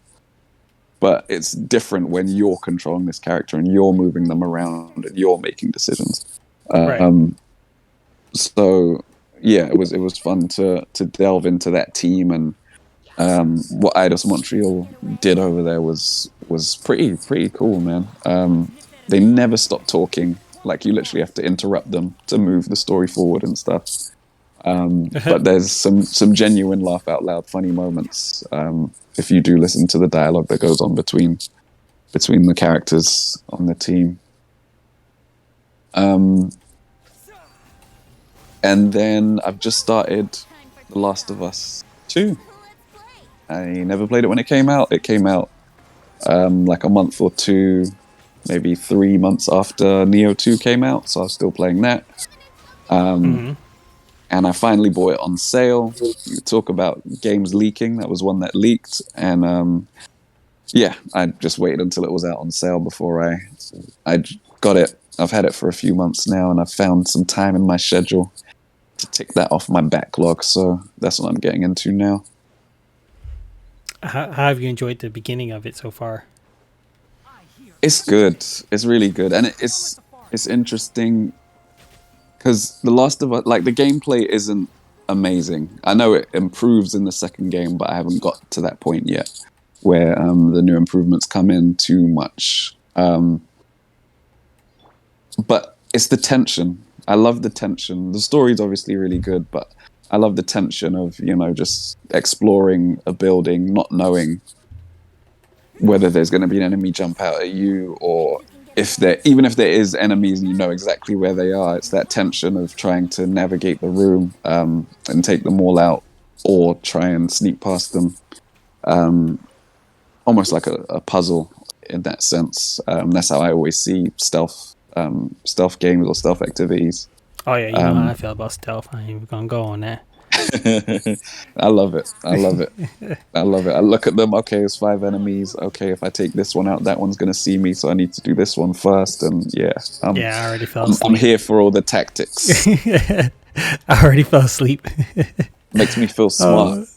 but it's different when you're controlling this character and you're moving them around and you're making decisions. Right. So yeah, it was fun to delve into that team, and what Eidos Montreal did over there was pretty cool, man. They never stop talking. Like, you literally have to interrupt them to move the story forward and stuff. But there's some genuine laugh out loud funny moments, if you do listen to the dialogue that goes on between the characters on the team. And then I've just started The Last of Us 2. I never played it when it came out. It came out like a month or two, maybe 3 months after Neo 2 came out, so I was still playing that. And I finally bought it on sale. You talk about games leaking. That was one that leaked. And yeah, I just waited until it was out on sale before I got it. I've had it for a few months now, and I've found some time in my schedule to tick that off my backlog. So that's what I'm getting into now. How have you enjoyed the beginning of it so far? It's good. It's really good. And it's interesting because The Last of Us, like, the gameplay isn't amazing. I know it improves in the second game, but I haven't got to that point yet where the new improvements come in too much. But it's the tension. I love the tension. The story's obviously really good, but I love the tension of, just exploring a building, not knowing whether there's going to be an enemy jump out at you, or even if there is enemies and you know exactly where they are. It's that tension of trying to navigate the room and take them all out, or try and sneak past them. Almost like a puzzle in that sense. That's how I always see stealth games or stealth activities. Oh yeah, you know how I feel about stealth. I ain't even gonna go on that. I love it. I love it. I look at them. Okay, it's 5 enemies. Okay, if I take this one out, that one's going to see me, so I need to do this one first. And yeah, I already fell asleep. I'm here for all the tactics. I already fell asleep. Makes me feel smart.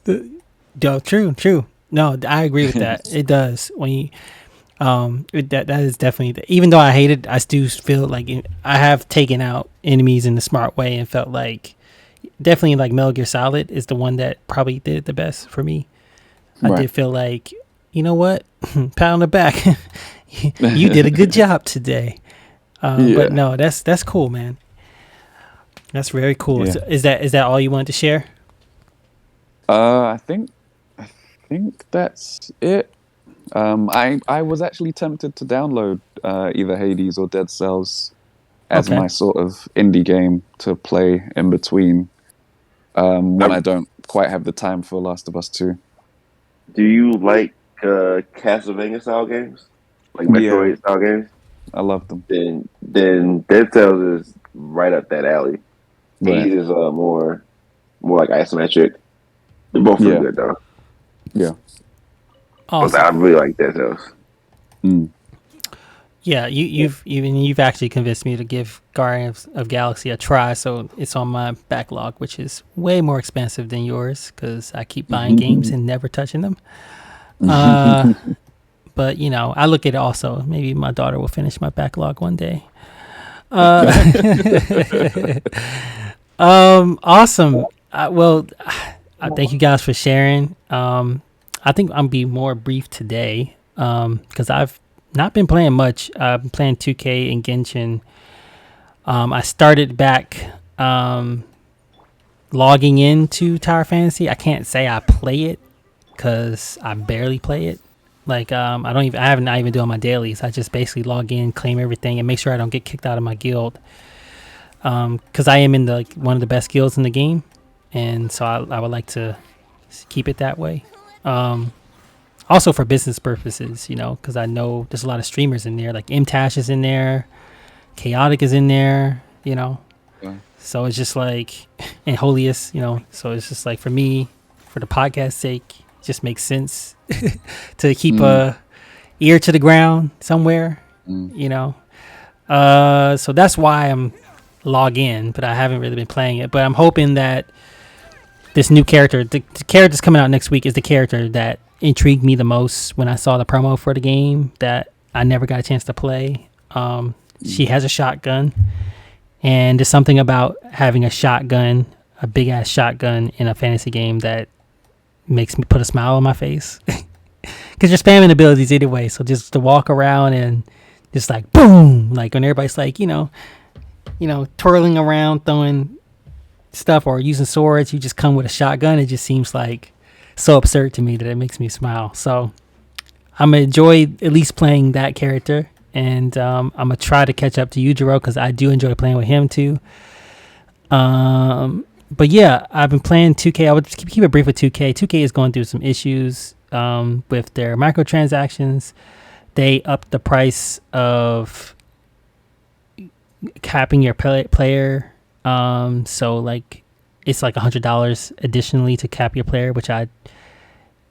True. No, I agree with that. It does. When you, that is definitely. Even though I hate it, I do feel like I have taken out enemies in a smart way and felt like. Definitely, like, Metal Gear Solid is the one that probably did it the best for me. I did feel like, you know what, pat on the back, you did a good job today. But no, that's cool, man. That's very cool. Yeah. So is that all you wanted to share? I think that's it. I was actually tempted to download either Hades or Dead Cells as my sort of indie game to play in between. When I don't quite have the time for Last of Us 2. Do you like Castlevania style games, like Metroid style games? I love them. Then Dead Cells is right up that alley. Right. These is more like isometric. They're both really good though. Yeah. Awesome. But I really like Dead Cells. Yeah, you've actually convinced me to give Guardians of Galaxy a try, so it's on my backlog, which is way more expensive than yours because I keep buying games and never touching them. But I look at it also. Maybe my daughter will finish my backlog one day. Awesome. Well, I thank you guys for sharing. I think I'm be more brief today because I've not been playing much. I've been playing 2K and Genshin. I started back logging into Tower Fantasy. I can't say I play it because I barely play it. Like I haven't even doing my dailies. I just basically log in, claim everything, and make sure I don't get kicked out of my guild. Because I am in one of the best guilds in the game, and so I would like to keep it that way. Also for business purposes, because I know there's a lot of streamers in there, like MTash is in there, Chaotic is in there, Yeah. So it's just like, and Holiest, so it's just like for me, for the podcast sake, it just makes sense to keep a ear to the ground somewhere, So that's why I'm log in, but I haven't really been playing it. But I'm hoping that this new character, the character's coming out next week, is the character that intrigued me the most when I saw the promo for the game that I never got a chance to play. She has a shotgun, and there's something about having a shotgun, a big ass shotgun in a fantasy game that makes me put a smile on my face. Because you're spamming abilities anyway, so just to walk around and just like boom, like when everybody's like, twirling around, throwing stuff or using swords, you just come with a shotgun. It just seems like so absurd to me that it makes me smile. So I'm gonna enjoy at least playing that character, and I'm gonna try to catch up to Yujiro because I do enjoy playing with him too. But yeah, I've been playing 2K. I would keep it brief with 2K. 2K is going through some issues with their microtransactions. They upped the price of capping your player. So like it's like $100 additionally to cap your player, which I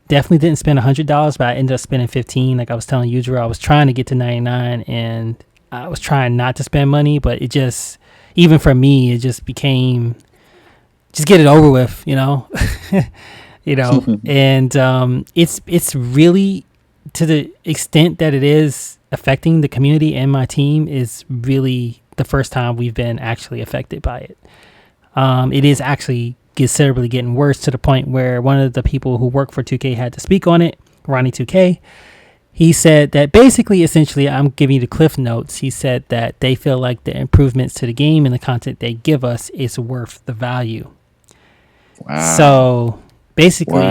definitely didn't spend $100, but I ended up spending 15. Like I was telling Yujiro, I was trying to get to 99, and I was trying not to spend money, but it just, even for me, it just became, just get it over with, and it's really, to the extent that it is affecting the community and my team, is really the first time we've been actually affected by it. It is actually considerably getting worse, to the point where one of the people who work for 2K had to speak on it, Ronnie 2K. He said that basically, essentially, I'm giving you the cliff notes. He said that they feel like the improvements to the game and the content they give us is worth the value. Wow. So basically,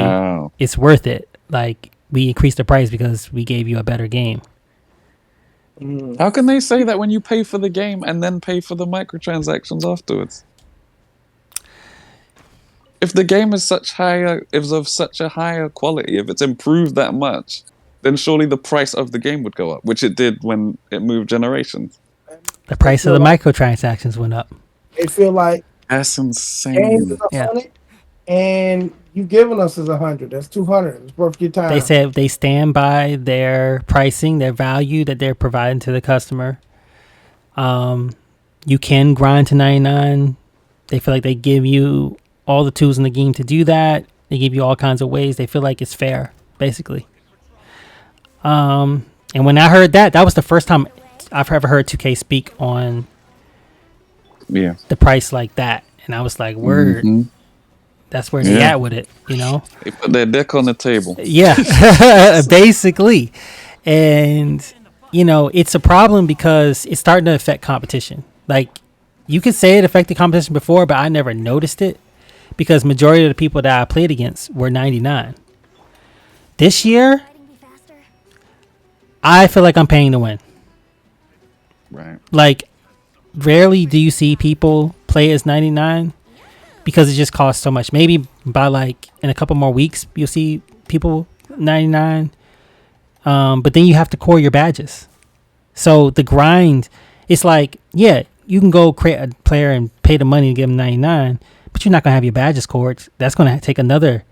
it's worth it. Like, we increased the price because we gave you a better game. How can they say that when you pay for the game and then pay for the microtransactions afterwards? If the game is of such a higher quality, if it's improved that much, then surely the price of the game would go up, which it did when it moved generations. The price of the microtransactions went up. They feel like that's games insane. is 100, and you giving us is 100. That's 200. It's worth your time. They said they stand by their pricing, their value that they're providing to the customer. You can grind to 99. They feel like they give you all the tools in the game to do that. They give you all kinds of ways. They feel like it's fair, basically. And when I heard that was the first time I've ever heard 2K speak on the price like that. And I was like, word. Mm-hmm. That's where they at with it, They put their dick on the table. Yeah, basically. And, it's a problem because it's starting to affect competition. Like, you could say it affected competition before, but I never noticed it because majority of the people that I played against were 99. This year, I feel like I'm paying to win. Right. Like, rarely do you see people play as 99 because it just costs so much. Maybe by in a couple more weeks, you'll see people 99. But then you have to core your badges. So the grind, it's like, yeah, you can go create a player and pay the money to give them 99, but you're not going to have your badges cored. That's going to take another,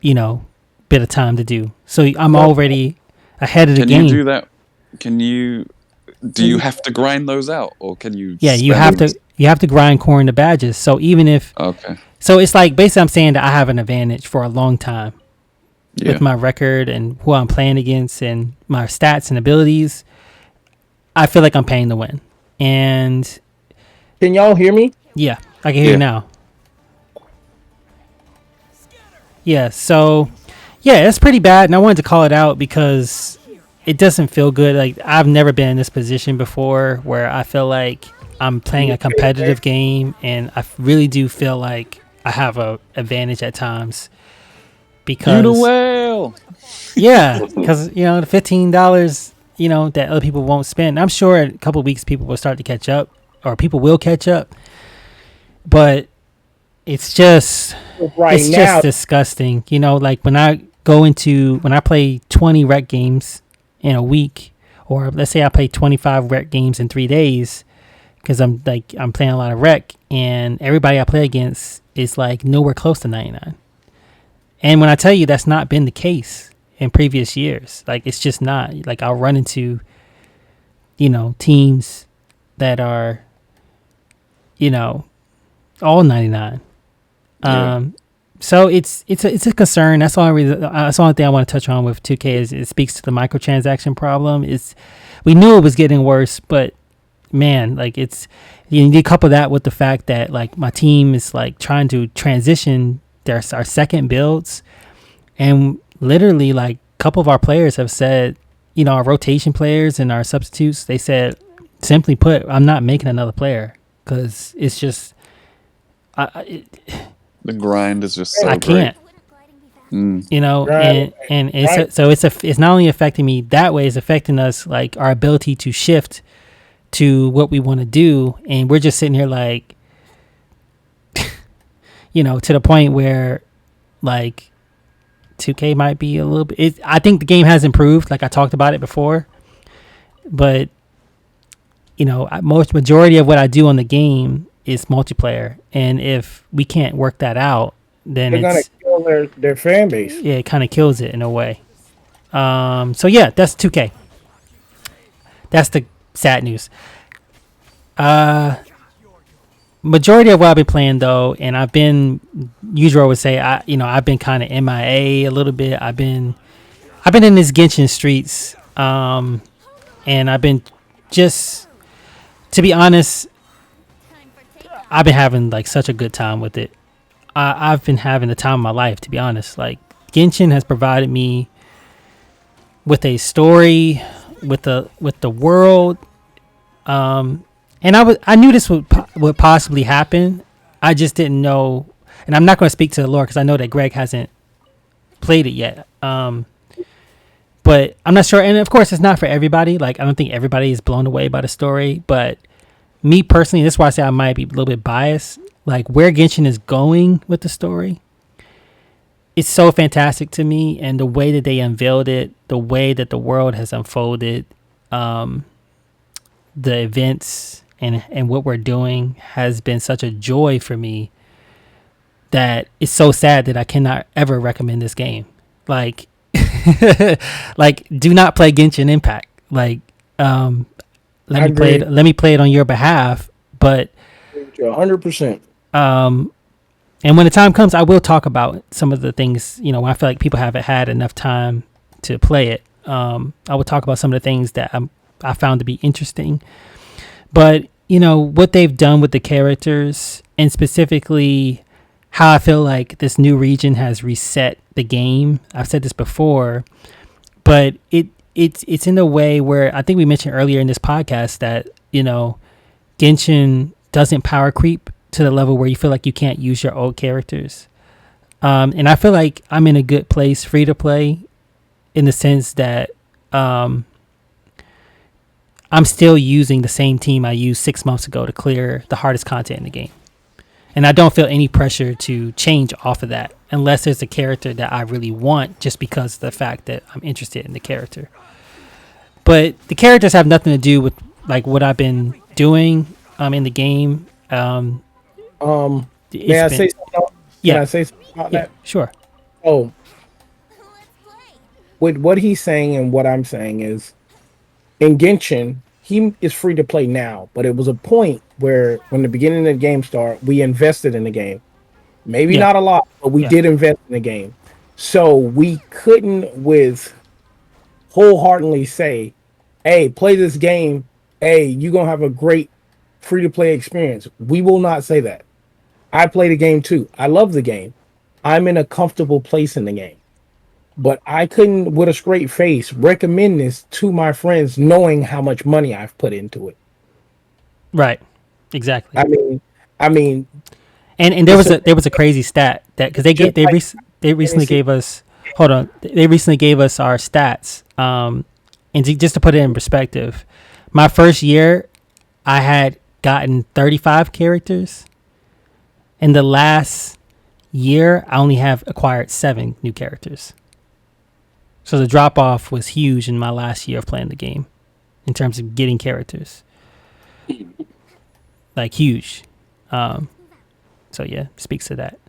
bit of time to do. So I'm already ahead of the game. Can you do that? Do you have to grind those out, or can you? Yeah, you have to grind coring the badges. So even if so it's like basically I'm saying that I have an advantage for a long time with my record and who I'm playing against and my stats and abilities. I feel like I'm paying to win. And can y'all hear me? Yeah, I can hear you now. Yeah, so it's pretty bad, and I wanted to call it out because it doesn't feel good. Like, I've never been in this position before where I feel like I'm playing a competitive game, and I really do feel like I have a advantage at times. Because you the whale. Yeah, because the $15, that other people won't spend. I'm sure in a couple of weeks people will start to catch up, or people will catch up. But it's just just disgusting. Like when I play 20 rec games in a week, or let's say I play 25 rec games in 3 days, because I'm playing a lot of rec, and everybody I play against is like nowhere close to 99. And when I tell you that's not been the case in previous years, like it's just not. Like I'll run into teams that are, all 99. So it's a concern. That's the only reason. That's the only thing I want to touch on with 2K is it speaks to the microtransaction problem. We knew it was getting worse, but man, like you need to couple that with the fact that like my team is like trying to transition our second builds, and literally like a couple of our players have said, our rotation players and our substitutes, they said, simply put, I'm not making another player because it's just the grind is just so I can't. Right. And it's not only affecting me that way, it's affecting us like our ability to shift to what we want to do, and we're just sitting here like to the point where like 2K might be a little bit I think the game has improved, like I talked about it before, but most majority of what I do on the game is multiplayer, and if we can't work that out, then they're gonna kill their fan base. Yeah, it kind of kills it in a way. So yeah, that's 2K. That's the sad news. Majority of what I've been playing though, and Yujiro would say, I've been kind of MIA a little bit. I've been in this Genshin streets, and I've been just, to be honest, I've been having like such a good time with it. I've been having the time of my life, to be honest. Like Genshin has provided me with a story, with the world, and I knew this would possibly happen. I just didn't know, and I'm not going to speak to the lore because I know that Greg hasn't played it yet. But I'm not sure, and of course, it's not for everybody. Like I don't think everybody is blown away by the story, but me personally, this is why I say I might be a little bit biased. Like where Genshin is going with the story, it's so fantastic to me, and the way that they unveiled it, the way that the world has unfolded, the events and what we're doing has been such a joy for me that it's so sad that I cannot ever recommend this game. Like, like do not play Genshin Impact. Like, let me play it on your behalf, but 100%. And when the time comes, I will talk about some of the things, when I feel like people haven't had enough time to play it. I will talk about some of the things that I found to be interesting. But, what they've done with the characters, and specifically how I feel like this new region has reset the game. I've said this before, but it's in a way where I think we mentioned earlier in this podcast that, Genshin doesn't power creep to the level where you feel like you can't use your old characters. And I feel like I'm in a good place free to play, in the sense that I'm still using the same team I used 6 months ago to clear the hardest content in the game. And I don't feel any pressure to change off of that unless there's a character that I really want, just because of the fact that I'm interested in the character. But the characters have nothing to do with like what I've been doing in the game. May I say something? Yeah. Can I say something about that? Sure. Oh, with what he's saying and what I'm saying is, in Genshin, he is free to play now, but it was a point where, when the beginning of the game started, we invested in the game. Maybe not a lot, but we did invest in the game. So we couldn't wholeheartedly say, hey, play this game. Hey, you're going to have a great free-to-play experience. We will not say that. I play the game too. I love the game. I'm in a comfortable place in the game. But I couldn't, with a straight face, recommend this to my friends knowing how much money I've put into it. Right. Exactly. I mean, and there was a crazy stat that, because they recently gave us our stats, and just to put it in perspective, my first year I had gotten 35 characters. In the last year, I only have acquired 7 new characters. So the drop off was huge in my last year of playing the game in terms of getting characters. Like huge. So yeah, speaks to that.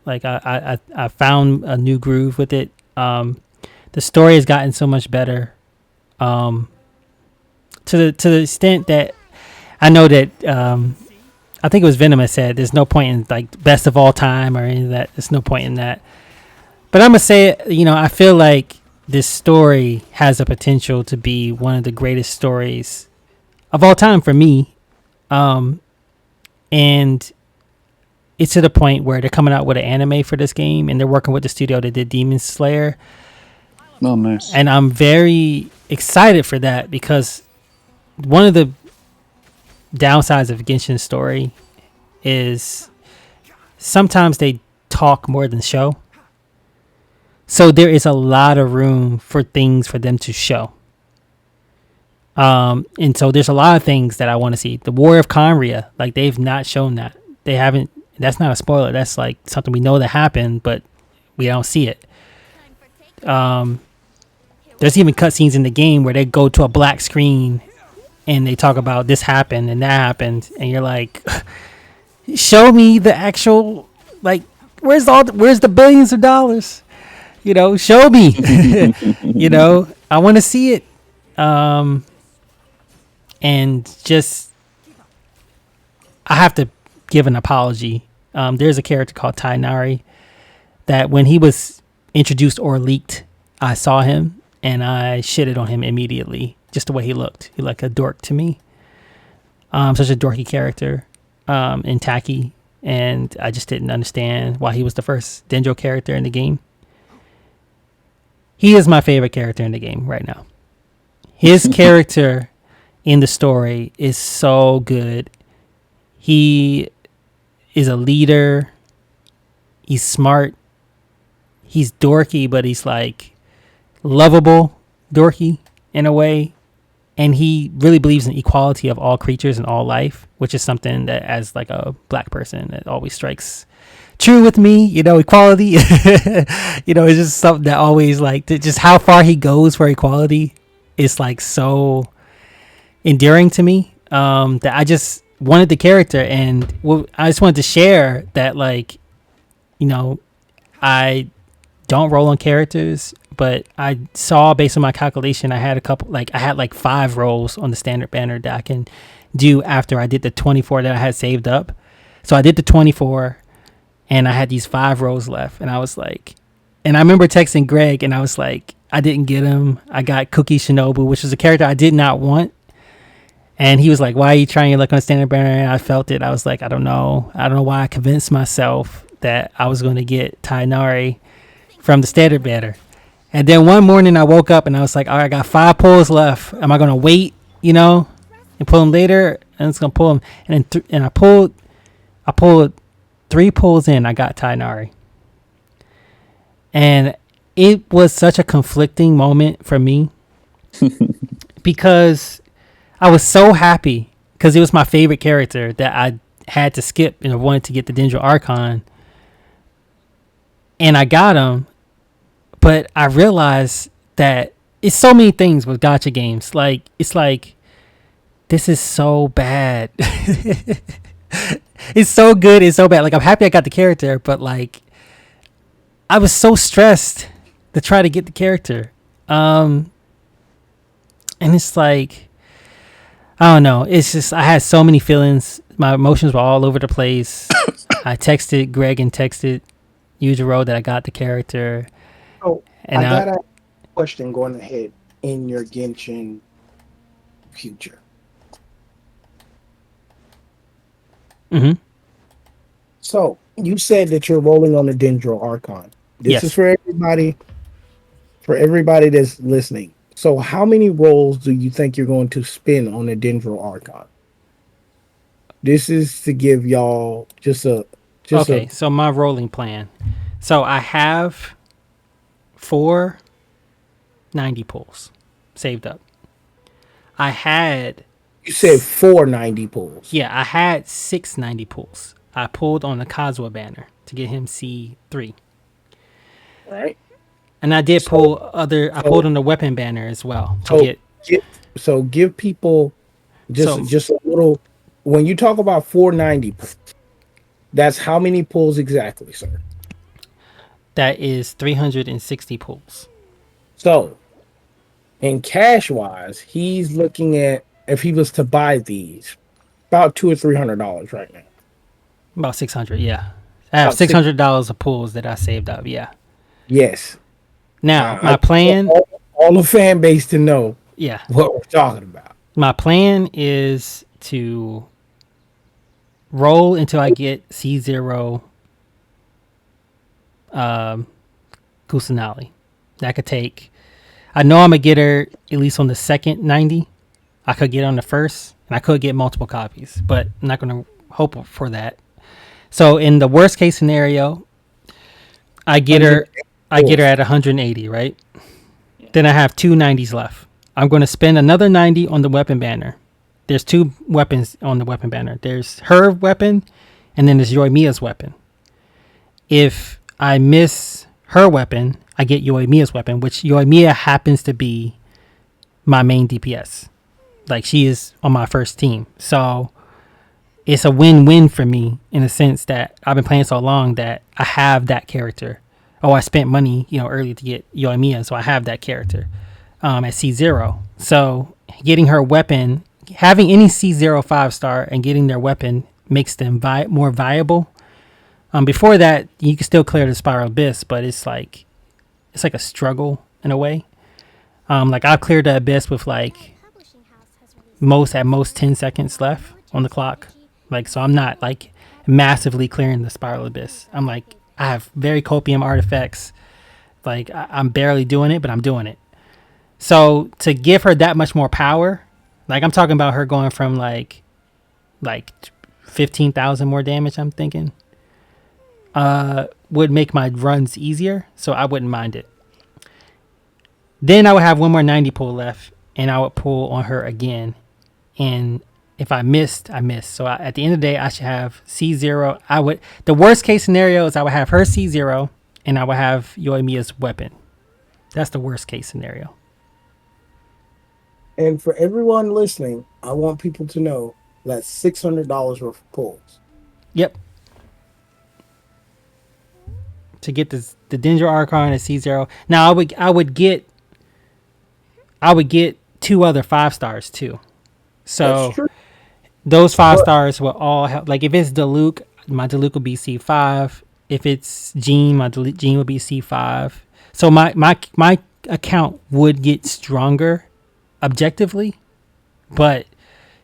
Like I found a new groove with it. The story has gotten so much better. To the extent that I know that I think it was Venom that said there's no point in like best of all time or any of that. There's no point in that. But I'm gonna say it. I feel like this story has a potential to be one of the greatest stories of all time for me. And it's to the point where they're coming out with an anime for this game, and they're working with the studio that did Demon Slayer, Oh, nice. and I'm very excited for that because one of the downsides of Genshin's story is sometimes they talk more than show. So there is a lot of room for things for them to show. And so there's a lot of things that I want to see. The War of Conria, like they've not shown that. They haven't. That's not a spoiler. That's like something we know that happened, but we don't see it. There's even cutscenes in the game where they go to a black screen and they talk about this happened and that happened, and you're like, show me the actual, like, where's the billions of dollars? Show me. I want to see it. And just, I have to give an apology. There's a character called Tainari that when he was introduced or leaked, I saw him and I shitted on him immediately. Just the way he looked. He looked like a dork to me. Such a dorky character, and tacky. And I just didn't understand why he was the first Dendro character in the game. He is my favorite character in the game right now. His character in the story is so good. He is a leader. He's smart. He's dorky, but he's like lovable dorky in a way. And he really believes in equality of all creatures and all life, which is something that, as like a black person, that always strikes true with me. Equality. It's just something that always, like, just how far he goes for equality is like so endearing to me. That I just wanted the character, and I just wanted to share that, like, I don't roll on characters, but I saw, based on my calculation, I had like 5 rolls on the standard banner that I can do after I did the 24 that I had saved up. So I did the 24 and I had these 5 rolls left, and I was like, and I remember texting Greg and I was like, I didn't get him. I got Cookie Shinobu, which was a character I did not want. And he was like, why are you trying your luck on a standard banner? And I felt it. I was like, I don't know why I convinced myself that I was going to get Tainari from the standard banner. And then one morning I woke up and I was like, all right, I got 5 pulls left. Am I going to wait, and pull them later? And it's going to pull them. And then I pulled 3 pulls in. I got Tainari. And it was such a conflicting moment for me because I was so happy because it was my favorite character that I had to skip and I wanted to get the Dendro Archon. And I got him. But I realized that it's so many things with gacha games. Like, it's like, this is so bad. It's so good. It's so bad. Like, I'm happy I got the character, but like, I was so stressed to try to get the character. And it's like, I don't know. It's just, I had so many feelings. My emotions were all over the place. I texted Greg and texted Yujiro that I got the character. Oh, And I got a question going ahead in your Genshin future. Mm-hmm. So you said that you're rolling on the Dendro Archon. This Yes. is for everybody that's listening. So how many rolls do you think you're going to spend on the Dendro Archon? This is to give y'all So my rolling plan. So I have 4 90 pulls saved up. I had, you said 490 pulls. yeah, I had 6 90 pulls. I pulled on the Kazuha banner to get him C3. Right. And I did pull I pulled on the weapon banner as well to give people just a little. When you talk about 490 pulls, that's how many pulls exactly, sir? that is 360 pulls. So, in cash wise, he's looking at, if he was to buy these, about $200 or $300 right now. About 600. Yeah, I have About six. $600 of pools that I saved up. Yeah. Yes. Now I my just want plan. all the fan base to know Yeah, what we're talking about. my plan is to roll until I get C0 Kusanali. That could take. I know I'm gonna get her at least on the second 90. I could get on the first, and I could get multiple copies, but I'm not gonna hope for that. So in the worst case scenario, I get her. I get her at 180, right? Then I have two 90s left. I'm going to spend another 90 on the weapon banner. There's two weapons on the weapon banner. There's her weapon, and then there's Yoimiya's weapon. If I miss her weapon, I get Yoimiya's weapon, which Yoimiya happens to be my main DPS. Like, she is on my first team. So it's a win-win for me in a sense that I've been playing so long that I have that character. Oh, I spent money, early to get Yoimiya, so I have that character at C0. So getting her weapon, having any C0 5-star and getting their weapon makes them more viable. Before that, you can still clear the Spiral Abyss, but it's like a struggle in a way. Like I've cleared the Abyss with like at most 10 seconds left on the clock. Like, so I'm not like massively clearing the Spiral Abyss. I'm like, I have very copium artifacts. Like I'm barely doing it, but I'm doing it. So to give her that much more power, like I'm talking about her going from like 15,000 more damage, I'm thinking, would make my runs easier. So I wouldn't mind it. Then I would have one more 90 pull left, and I would pull on her again. And if I missed, I missed. So at the end of the day, I should have C0. The worst case scenario is I would have her C0, and I would have Yoimiya's weapon. That's the worst case scenario. And for everyone listening, I want people to know that's $600 worth of pulls. Yep. To get the Dendro Archon at C0. Now I would get two other 5-stars too. So those 5-stars will all help. Like if it's Diluc, my Diluc will be C5. If it's Jean, my Jean will be C5. So my account would get stronger objectively, but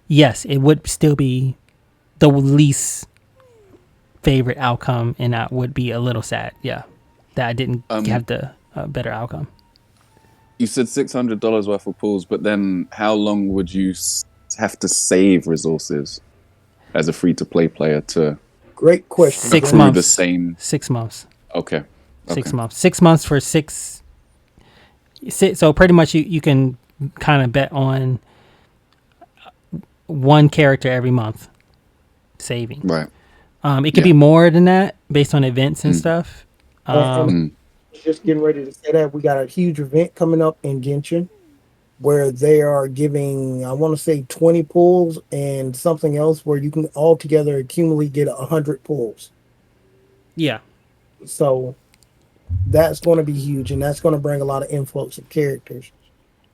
yes, it would still be the least favorite outcome, and I would be a little sad, yeah, that I didn't have the better outcome. You said $600 worth of pools, but then how long would you have to save resources as a free-to-play player to great question. 6 months. The same 6 months. Okay. 6 months. 6 months for six. So pretty much you can kind of bet on one character every month saving. Right. It could be more than that based on events and stuff. Just getting ready to say that we got a huge event coming up in Genshin where they are giving, I want to say 20 pulls and something else where you can altogether accumulate get 100 pulls. Yeah. So that's going to be huge, and that's going to bring a lot of influx of characters.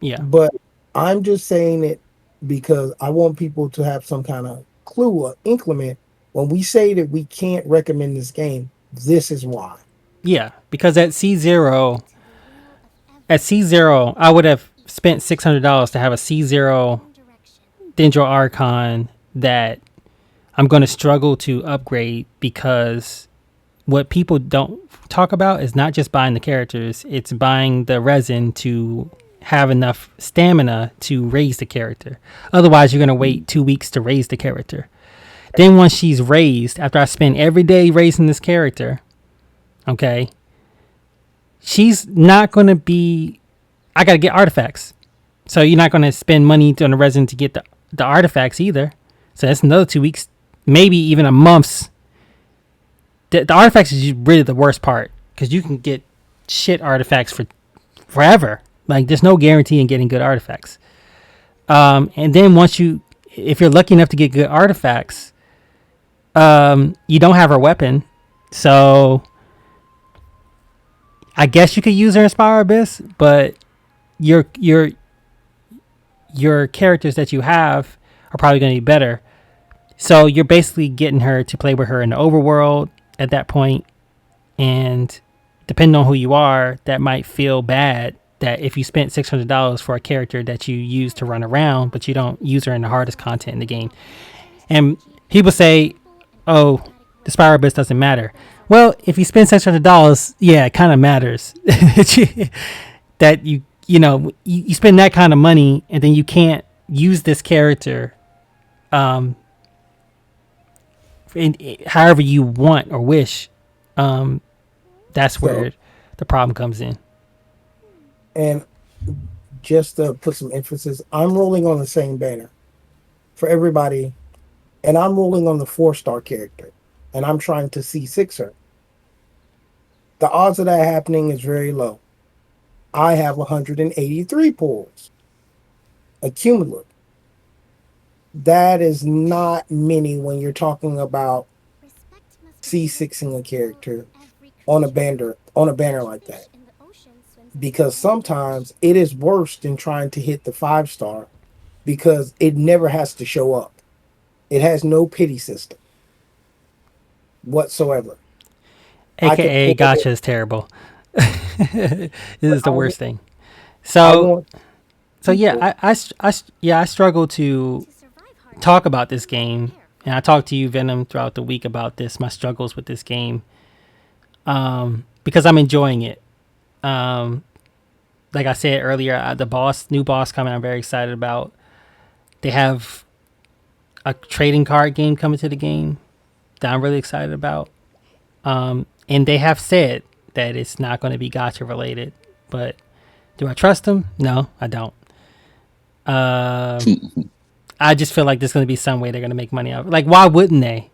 Yeah. But I'm just saying it because I want people to have some kind of clue or increment. When we say that we can't recommend this game, this is why. Yeah, because at C0, I would have spent $600 to have a C0 Dendro Archon that I'm going to struggle to upgrade, because what people don't talk about is not just buying the characters, it's buying the resin to have enough stamina to raise the character. Otherwise, you're going to wait 2 weeks to raise the character. Then once she's raised, after I spend every day raising this character, okay, she's not going to be, I got to get artifacts. So you're not going to spend money on the resin to get the artifacts either. So that's another 2 weeks, maybe even a month's. The artifacts is really the worst part, because you can get shit artifacts for forever. Like, there's no guarantee in getting good artifacts. And then if you're lucky enough to get good artifacts, you don't have her weapon. So I guess you could use her in Spiral Abyss, but your characters that you have are probably going to be better. So you're basically getting her to play with her in the overworld at that point, and depending on who you are, that might feel bad that if you spent $600 for a character that you use to run around, but you don't use her in the hardest content in the game. And people say, "Oh, the spiral bits doesn't matter." Well, if you spend $600, yeah, it kind of matters that you spend that kind of money and then you can't use this character um however you want or wish. That's So, where the problem comes in. and just to put some emphasis, I'm rolling on the same banner for everybody, and I'm rolling on the 4-star character, and I'm trying to C6 her. The odds of that happening is very low. I have 183 pulls, accumulative. That is not many when you're talking about C6ing a character on a banner like that. Because sometimes it is worse than trying to hit the 5-star because it never has to show up. It has no pity system whatsoever. I can AKA pull gotcha it. is terrible. This is the I, worst thing. I So want so yeah, people. I struggle to talk about this game, and I talked to you, Venom, throughout the week about this, my struggles with this game, because I'm enjoying it. Um, like I said earlier, the new boss coming, I'm very excited about. They have a trading card game coming to the game that I'm really excited about. And they have said that it's not going to be gacha related, but do I trust them? No, I don't. I just feel like there's going to be some way they're going to make money out of it. Like, why wouldn't they?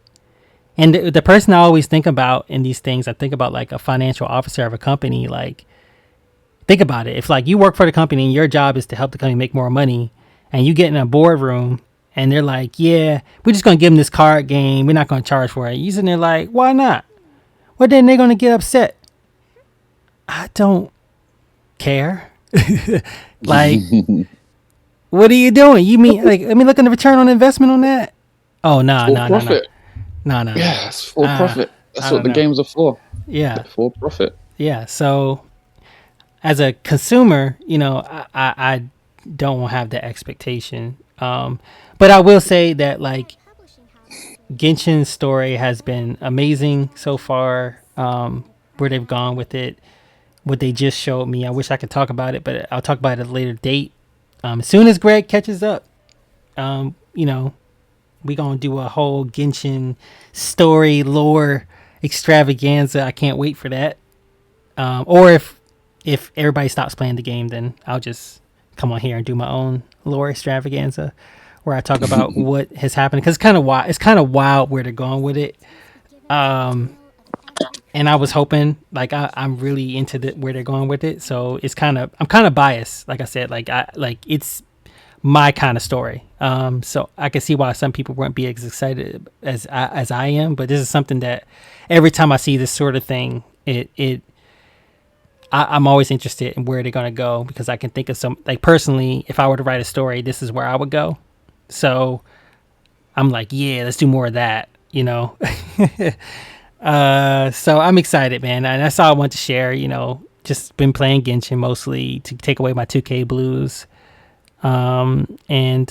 And the person I always think about in these things, I think about like a financial officer of a company. Like, think about it. If like you work for the company and your job is to help the company make more money, and you get in a boardroom and they're like, "Yeah, we're just going to give them this card game. We're not going to charge for it." You sitting there like, "Why not?" Well, then they're going to get upset. I don't care. Like, what are you doing? You mean like, let me look at the return on investment on that? Oh, nah, For nah, nah, nah. profit. No, no, no. Yeah, it's for profit. I That's what don't the know. games are for. Yeah, They're for profit. yeah. So as a consumer, I don't have the expectation. But I will say that like Genshin's story has been amazing so far. Where they've gone with it, what they just showed me. I wish I could talk about it, but I'll talk about it at a later date. As soon as Greg catches up, um, you know, we gonna do a whole Genshin story lore extravaganza. I can't wait for that. Or if everybody stops playing the game, then I'll just come on here and do my own lore extravaganza where I talk about what has happened because it's kind of wild. It's kind of wild where they're going with it. Um, and I was hoping like I'm really into where they're going with it. So I'm kind of biased. Like I said, like it's my kind of story. So I can see why some people won't be as excited as I am. But this is something that every time I see this sort of thing, I'm always interested in where they're gonna go because I can think of some like personally, if I were to write a story, this is where I would go. So I'm like, yeah, let's do more of that. So I'm excited, man, and that's all I want to share. Just been playing Genshin mostly to take away my 2K blues. And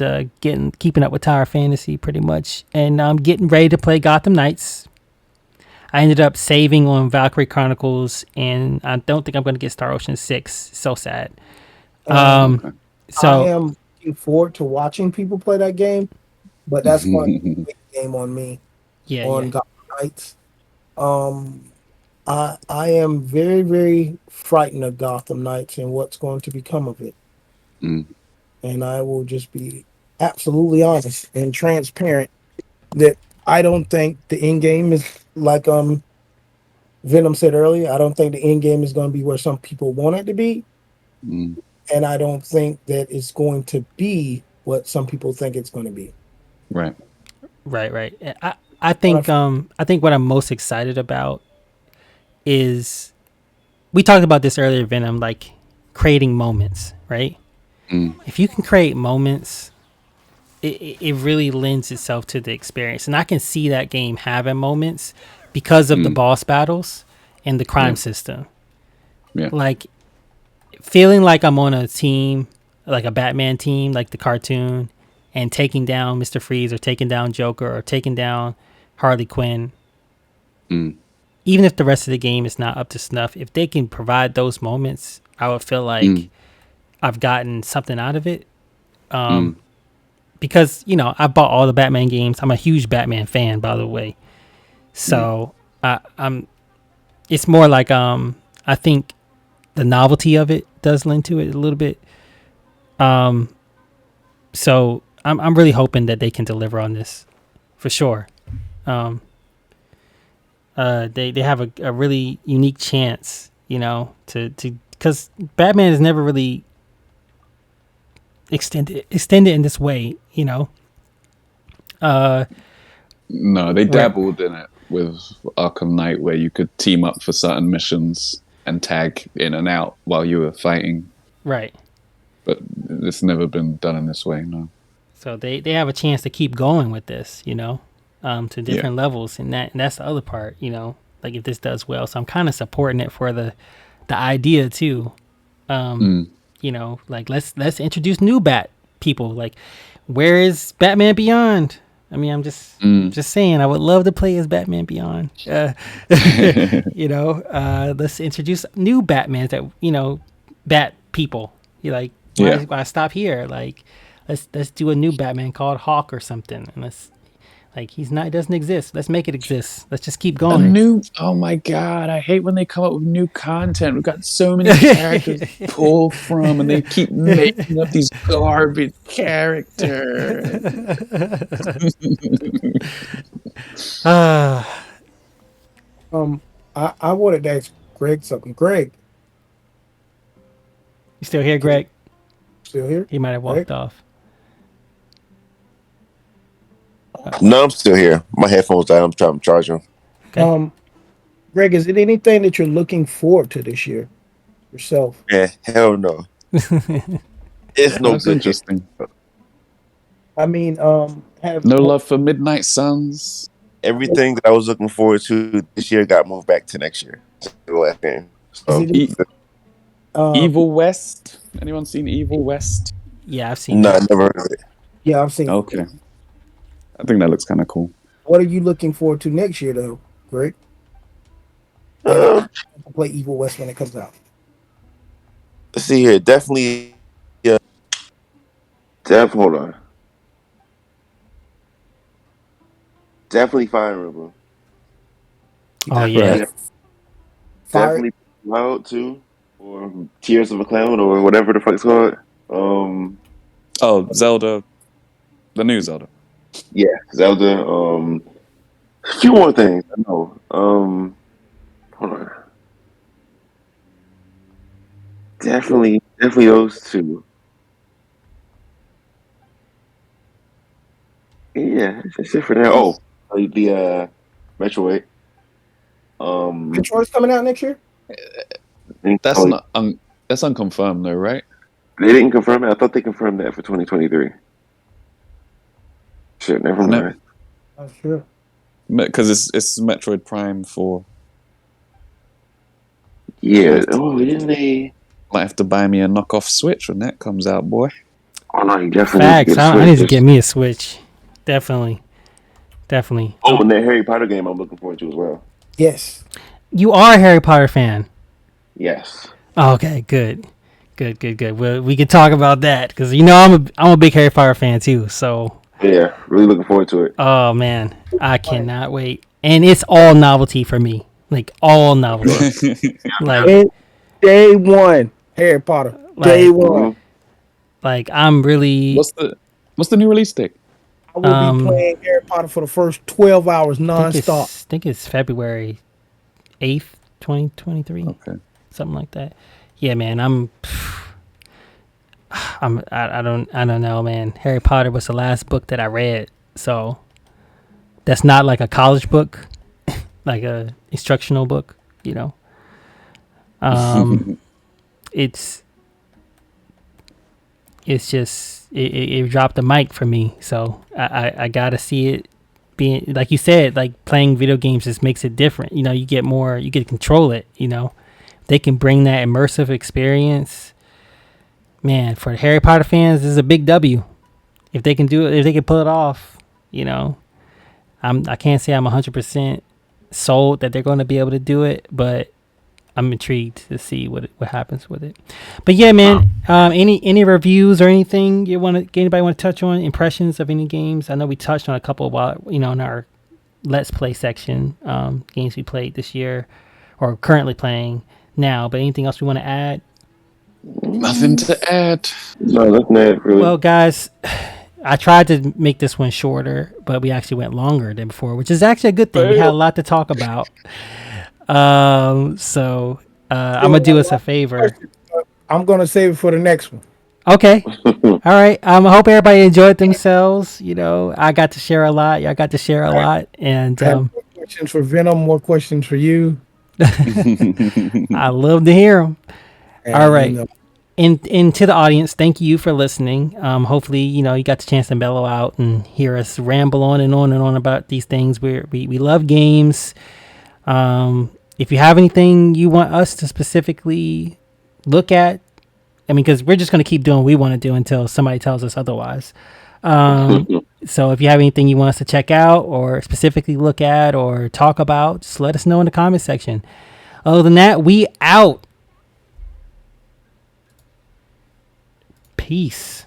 keeping up with Tower Fantasy pretty much, and I'm getting ready to play Gotham Knights. I ended up saving on Valkyrie Chronicles, and I don't think I'm going to get Star Ocean 6. So sad. Um, Okay. I So am looking forward to watching people play that game, but that's going to be a big game on me yeah, yeah, on Gotham Knights. Um, I am very very frightened of Gotham Knights and what's going to become of it, Mm, and I will just be absolutely honest and transparent that I don't think the end game is like Venom said earlier. I don't think the end game is going to be where some people want it to be, mm, and I don't think that it's going to be what some people think it's going to be. right. right. I When I think I think what I'm most excited about is we talked about this earlier, Venom, like creating moments, right? Mm, If you can create moments it really lends itself to the experience, and I can see that game having moments because of the boss battles and the crime system. Yeah. Like feeling like I'm on a team, like a Batman team, like the cartoon, and taking down Mr. Freeze or taking down Joker or taking down Harley Quinn. Even if the rest of the game is not up to snuff, if they can provide those moments, I would feel like I've gotten something out of it. Because, you know, I bought all the Batman games. I'm a huge Batman fan, by the way. So I'm it's more like I think the novelty of it does lend to it a little bit. So I'm really hoping that they can deliver on this for sure. They have a really unique chance, you know, to because Batman has never really extended in this way, you know. No, they dabbled in it with Arkham Knight, where you could team up for certain missions and tag in and out while you were fighting. Right. But it's never been done in this way, no. So they have a chance to keep going with this, you know, to different levels, and that's the other part, you know, like if this does well. So I'm kind of supporting it for the idea too. You know, like let's introduce new Bat people. Like, where is Batman Beyond? I mean, I'm just saying, I would love to play as Batman Beyond. You know, let's introduce new Batmans that, you know, Bat people. You like, why stop here? Like, let's do a new Batman called Hawk or something, and let's like it doesn't exist. Let's make it exist. Let's just keep going. Oh my god, I hate when they come up with new content. We've got so many characters to pull from, and they keep making up these garbage characters. I wanted to ask Greg something. Greg, You still here, Greg? still here? He might have walked off. No, I'm still here. My headphones died. I'm charging. Okay. Greg, is it anything that you're looking forward to this year yourself? Yeah, hell no. It's no That's good. interesting. I mean, No love for Midnight Suns. Everything that I was looking forward to this year got moved back to next year. The last game. So, Evil West. Anyone seen Evil West? Yeah, I've seen no, I that. never heard of it. Yeah, I've seen. Okay. I think that looks kind of cool. What are you looking forward to next year, though, Greg? Play Evil West when it comes out. Let's see here. Definitely. Yeah. Hold on. Definitely Fire Emblem. Oh yeah. Right. Definitely Cloud too, or Tears of a Cloud, or whatever the fuck it's called. Oh, Zelda. The new Zelda. Yeah, Zelda. A few more things. I know. Hold on. Definitely those two. Yeah, that's it for now. Oh, the Metroid. Metroid's coming out next year. That's not that's unconfirmed though, right? They didn't confirm it. I thought they confirmed that for 2023. Shit, never mind. Oh, sure. Because it's Metroid Prime 4. Yeah. Oh, didn't they? Might have to buy me a knockoff Switch when that comes out, boy. Oh no, you definitely Facts. need to get a I need to Switch. get me a Switch. Definitely. Oh, and that Harry Potter game I'm looking forward to as well. Yes. You are a Harry Potter fan. Yes. Oh, okay, good. Well, we can talk about that because you know I'm a big Harry Potter fan too. So Yeah, really looking forward to it. oh man, I cannot wait. And it's all novelty for me, like all novelty. Like Day one, Harry Potter. Day one. Like I'm really. What's the new release date? I will be playing Harry Potter for the first 12 hours nonstop. I think it's February 8th, 2023. Okay. Something like that. Yeah, man, I don't know, man. Harry Potter was the last book that I read, so that's not like a college book, like a instructional book, you know. it's just it dropped the mic for me. So I gotta see it being like you said, like playing video games just makes it different. You know, you get to control it. You know, they can bring that immersive experience. Man, for Harry Potter fans, this is a big W. If they can do it, if they can pull it off, you know, I can't say I'm 100% sold that they're going to be able to do it, but I'm intrigued to see what happens with it. But yeah, man, any reviews or anything anybody want to touch on? Impressions of any games? I know we touched on a couple while in our Let's Play section, games we played this year or currently playing now. But anything else we want to add? Nothing to add. No, nothing that really. Well, guys, I tried to make this one shorter, but we actually went longer than before, which is actually a good thing. We had a lot to talk about. So I'm gonna do us a favor. I'm gonna save it for the next one. Okay. All right. I hope everybody enjoyed themselves. You know, I got to share a lot. Y'all got to share a lot. And I have more questions for Venom, more questions for you. I love to hear them. And, All right. you know, And to the audience, thank you for listening. Hopefully, you got the chance to mellow out and hear us ramble on and on and on about these things. We love games. If you have anything you want us to specifically look at, I mean, because we're just going to keep doing what we want to do until somebody tells us otherwise. So if you have anything you want us to check out or specifically look at or talk about, just let us know in the comment section. Other than that, we out. Peace.